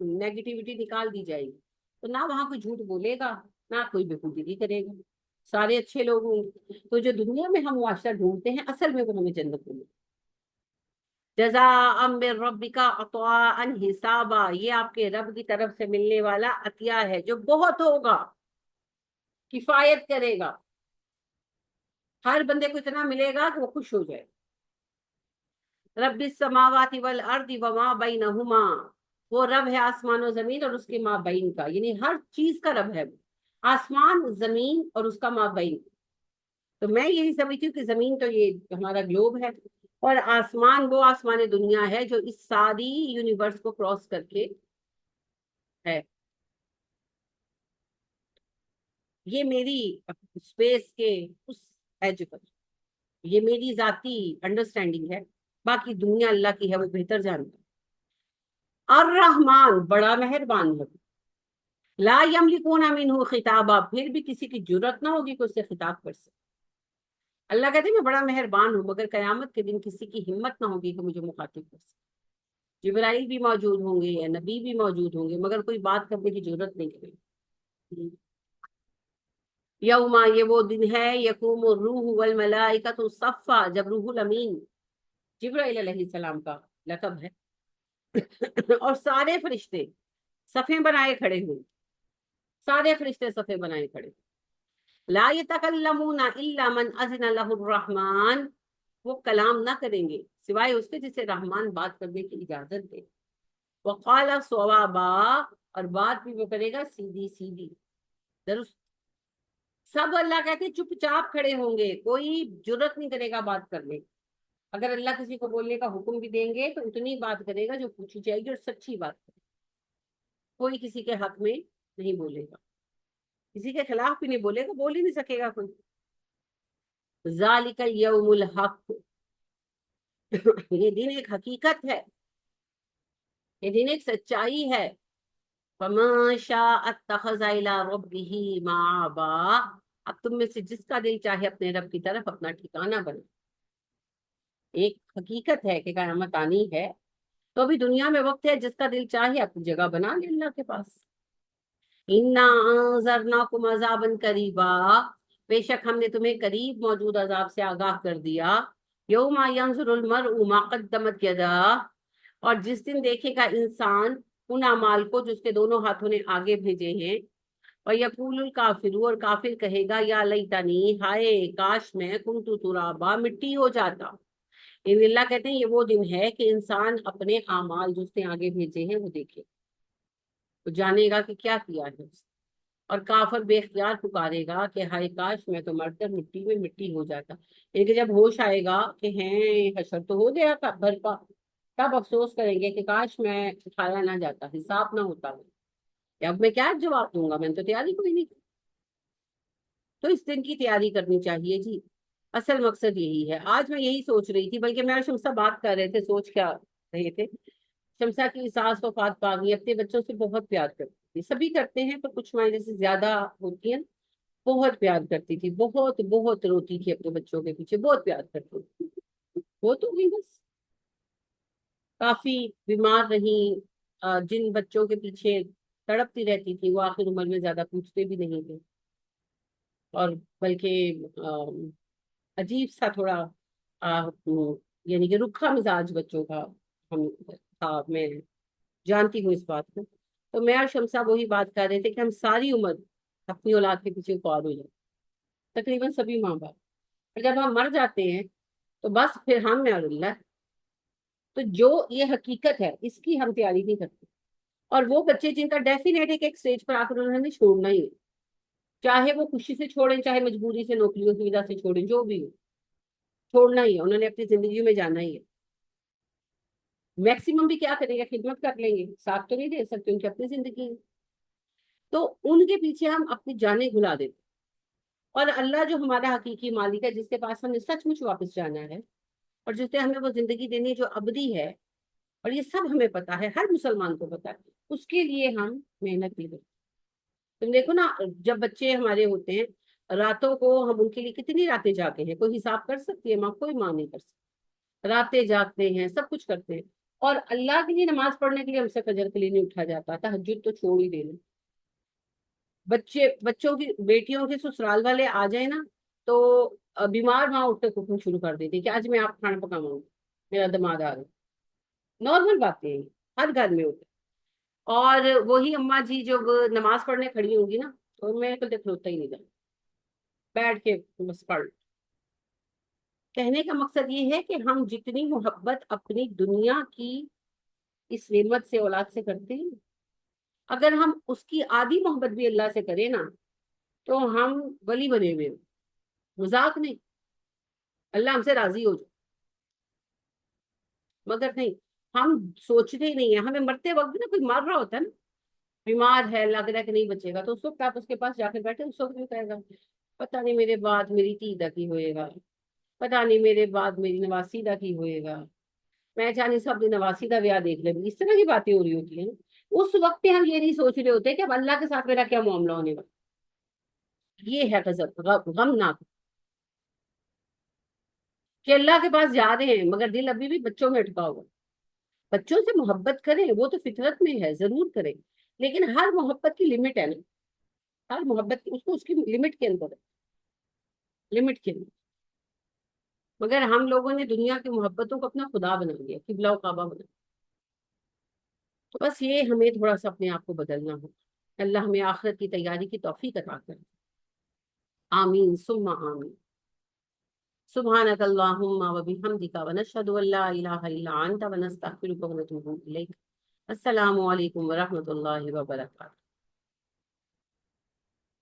نیگیٹیوٹی نکال دی جائے گی. تو نہ وہاں کوئی جھوٹ بولے گا، نہ کوئی بےخودگی کرے گا. سارے اچھے لوگ ہوں گے. تو جو دنیا میں ہم معاشرہ ڈھونڈتے ہیں اصل میں وہ ہمیں جنت میں. جزاء من ربک عطاء حسابا، یہ آپ کے رب کی طرف سے ملنے والا عطیہ ہے جو بہت ہوگا، کفایت کرے گا. ہر بندے کو اتنا ملے گا کہ وہ خوش ہو جائے. رب السماوات والارض وما بینہما، وہ رب ہے آسمان و زمین اور اس کے مابین کا. یعنی ہر چیز کا رب ہے وہ، آسمان، زمین اور اس کا مابین. تو میں یہی سمجھتی ہوں کہ زمین تو یہ ہمارا گلوب ہے، اور آسمان وہ آسمان دنیا ہے جو اس ساری یونیورس کو کراس کر کے ہے. یہ میری اسپیس کے اس ایج پر، یہ میری ذاتی انڈرسٹینڈنگ ہے. باقی دنیا اللہ کی ہے، وہ بہتر جانتا ہے. الرحمن، بڑا مہربان ہے. لا یملکون منہ خطابا، پھر بھی کسی کی جرت نہ ہوگی کہ اس سے خطاب کر سکے. اللہ کہتے ہیں میں بڑا مہربان ہوں، مگر قیامت کے دن کسی کی ہمت نہ ہوگی کہ مجھے مخاطب کر سکے. جبرائیل بھی موجود ہوں گے، یا نبی بھی موجود ہوں گے، مگر کوئی بات کرنے کی ضرورت نہیں کرے گی. یوما، یہ وہ دن ہے، یقوم الروح والملائکۃ صفا، جب روح الامین جبرائیل علیہ السلام کا لقب ہے اور سارے فرشتے صفیں بنائے کھڑے ہوئے. سارے فرشتے صفیں بنائے کھڑے. لا یتکلمون الا من اذن له الرحمن، وہ کلام نہ کریں گے سوائے اس کے جسے رحمان بات کرنے کی اجازت دے. وقال صوابا، اور بات بھی وہ کرے گا سیدھی سیدھی درست. سب اللہ کہتے چپ چاپ کھڑے ہوں گے، کوئی جرت نہیں کرے گا بات کرنے. اگر اللہ کسی کو بولنے کا حکم بھی دیں گے تو اتنی بات کرے گا جو پوچھی جائے گی اور سچی بات کرے گا. کوئی کسی کے حق میں نہیں بولے گا, کسی کے خلاف بھی نہیں بولے گا, بول ہی نہیں سکے گا کوئی. ذالک یوم الحق, یہ دن ایک حقیقت ہے, یہ دن ایک سچائی ہے. فَمَن شَاءَ اتَّخَذَ إِلَىٰ رَبِّهِ مَآبًا, اب تم میں سے جس کا دل چاہے اپنے رب کی طرف اپنا ٹھکانہ بنے. ایک حقیقت ہے کہ قیامت آنی ہے, تو ابھی دنیا میں وقت ہے, جس کا دل چاہے اپنی جگہ بنا لے اللہ کے پاس. إِنَّا أَنذَرْنَاكُمْ عَذَابًا قَرِيبًا, بے شک ہم نے تمہیں قریب موجود عذاب سے آگاہ کر دیا. یوم ينظر المرء ما قدمت يداه, اور جس دن دیکھے گا انسان ان اعمال کو جو اس کے دونوں ہاتھوں نے آگے بھیجے ہیں. وَيَقُولُ الْكَافِرُ, اور کافر کہے گا یا لیتنی, ہائے کاش میں کنت ترابا, مٹی ہو جاتا. ان اللہ کہتے ہیں یہ وہ دن ہے کہ انسان اپنے اعمال جو اس نے آگے بھیجے ہیں وہ دیکھے, تو جانے گا کہ کیا کیا ہے. اور کافر بے اختیار پکارے گا کہ ہائے کاش میں تو مر کر مٹی میں مٹی ہو جاتا. لیکن جب ہوش آئے گا کہ ہیں حشر تو ہو گیا تھا برپا, تب افسوس کریں گے کہ کاش میں اٹھایا نہ جاتا, حساب نہ ہوتا. اب میں کیا جواب دوں گا, میں نے تو تیاری کوئی نہیں. تو اس دن کی تیاری کرنی چاہیے جی. اصل مقصد یہی ہے. آج میں یہی سوچ رہی تھی, بلکہ میں اور شمسا بات کر رہے تھے, سوچ کیا رہے تھے. شمسا کی ساس وفات پا گئی, اپنے بچوں سے بہت پیار کرتی تھی, سبھی کرتے ہیں پر کچھ مائیں جیسے زیادہ ہوتی ہیں. بہت پیار کرتی تھی, بہت بہت روتی تھی اپنے بچوں کے پیچھے, بہت پیار کرتی تھی. وہ تو گئی بس. کافی بیمار رہی, جن بچوں کے پیچھے تڑپتی رہتی تھی وہ آخر عمر میں زیادہ پوچھتے بھی نہیں تھے, اور بلکہ عجیب سا تھوڑا یعنی کہ رکھا مزاج بچوں کا ہم تھا. میں جانتی ہوں اس بات کو. تو میں اور شمسا وہی بات کر رہے تھے کہ ہم ساری عمر اپنی اولاد کے پیچھے خوار ہو جائیں, تقریباً سبھی ماں باپ. اور جب ہم مر جاتے ہیں تو بس پھر ہم میں اور اللہ. تو جو یہ حقیقت ہے اس کی ہم تیاری نہیں کرتے. اور وہ بچے جن کا ڈیفینیٹ ایک سٹیج پر آ کر انہوں نے چھوڑنا ہی ہے, چاہے وہ خوشی سے چھوڑیں چاہے مجبوری سے, نوکریوں کی وجہ سے چھوڑیں, جو بھی ہو, چھوڑنا ہی ہے. انہوں نے اپنی زندگی میں جانا ہی ہے. میکسیمم بھی کیا کریں گے, خدمت کر لیں گے, ساتھ تو نہیں دے سکتے, ان کی اپنی زندگی ہے. تو ان کے پیچھے ہم اپنی جانیں گھلا دیتے. اور اللہ جو ہمارا حقیقی مالک ہے, جس کے پاس ہمیں سچ مچ واپس جانا ہے, اور جس نے ہمیں وہ زندگی دینی ہے جو ابدی ہے, اور یہ سب ہمیں پتا ہے, ہر مسلمان کو پتا ہے, اس کے لیے ہم محنت نہیں کرتے. تم دیکھو نا, جب بچے ہمارے ہوتے ہیں راتوں کو, ہم ان کے لیے کتنی راتیں جاگتے ہیں, کوئی حساب کر سکتی ہے ماں؟ کوئی ماں نہیں کر سکتی. راتیں جاگتے ہیں, سب کچھ کرتے ہیں, اور اللہ کے لیے نماز پڑھنے کے لیے ہم سے فجر کے لیے نہیں اٹھا جاتا. تہجد تو چھوڑ ہی دینا. بچوں کی بیٹیوں کے سسرال والے آ جائیں نا, تو بیمار ماں اٹھ کے کوکنگ شروع کر دیتی کہ آج میں آپ کھانا پکاؤں, میرا دماد آ رہا. نارمل باتیں ہیں, ہر گھر میں ہوتے. اور وہی اماں جی جب نماز پڑھنے کھڑی ہوں گی نا, تو میں تو دیکھ ہوتا ہی نہیں جاتا, بیٹھ کے بس پڑھ. کہنے کا مقصد یہ ہے کہ ہم جتنی محبت اپنی دنیا کی اس نعمت سے, اولاد سے کرتے ہیں, اگر ہم اس کی آدھی محبت بھی اللہ سے کریں نا, تو ہم ولی بنے ہوئے, مذاق نہیں. اللہ ہم سے راضی ہو جائے. مگر نہیں, ہم سوچتے ہی نہیں ہیں. ہمیں مرتے وقت بھی نا, کوئی مر رہا ہوتا ہے نا, بیمار ہے, لگ رہا ہے کہ نہیں بچے گا, تو اس وقت آپ اس کے پاس جا کے بیٹھے, اس وقت بھی کہے گا پتہ نہیں میرے بعد میری تھی دا کی ہوئے گا, پتہ نہیں میرے بعد میری نواسی دا کی ہوئے گا, میں چاہنی سب اپنی نواسی دا بیاہ دیکھ لیں. اس طرح کی باتیں ہو رہی ہوتی ہیں. اس وقت پہ ہم یہ نہیں سوچ رہے ہوتے کہ اب اللہ کے ساتھ میرا کیا معاملہ ہونے گا. یہ ہے غمناک کہ اللہ کے پاس جا رہے ہیں مگر دل ابھی بھی بچوں میں اٹکا ہوا. بچوں سے محبت کریں, وہ تو فطرت میں ہے, ضرور کریں, لیکن ہر محبت کی لمٹ ہے نا. ہر محبت کی, اس کو اس کی لمٹ کے اندر ہے, لمٹ کے اندر. مگر ہم لوگوں نے دنیا کی محبتوں کو اپنا خدا بنا لیا, قبلہ و کعبہ بنا. تو بس یہ ہمیں تھوڑا سا اپنے آپ کو بدلنا ہو. اللہ ہمیں آخرت کی تیاری کی توفیق عطا کرے. آمین ثم آمین. سبحانک اللہم و بحمدک و نشہد ان لا الہ الا انت و نستغفرک و نتوب الیک. السلام علیکم و رحمۃ اللہ وبرکاتہ.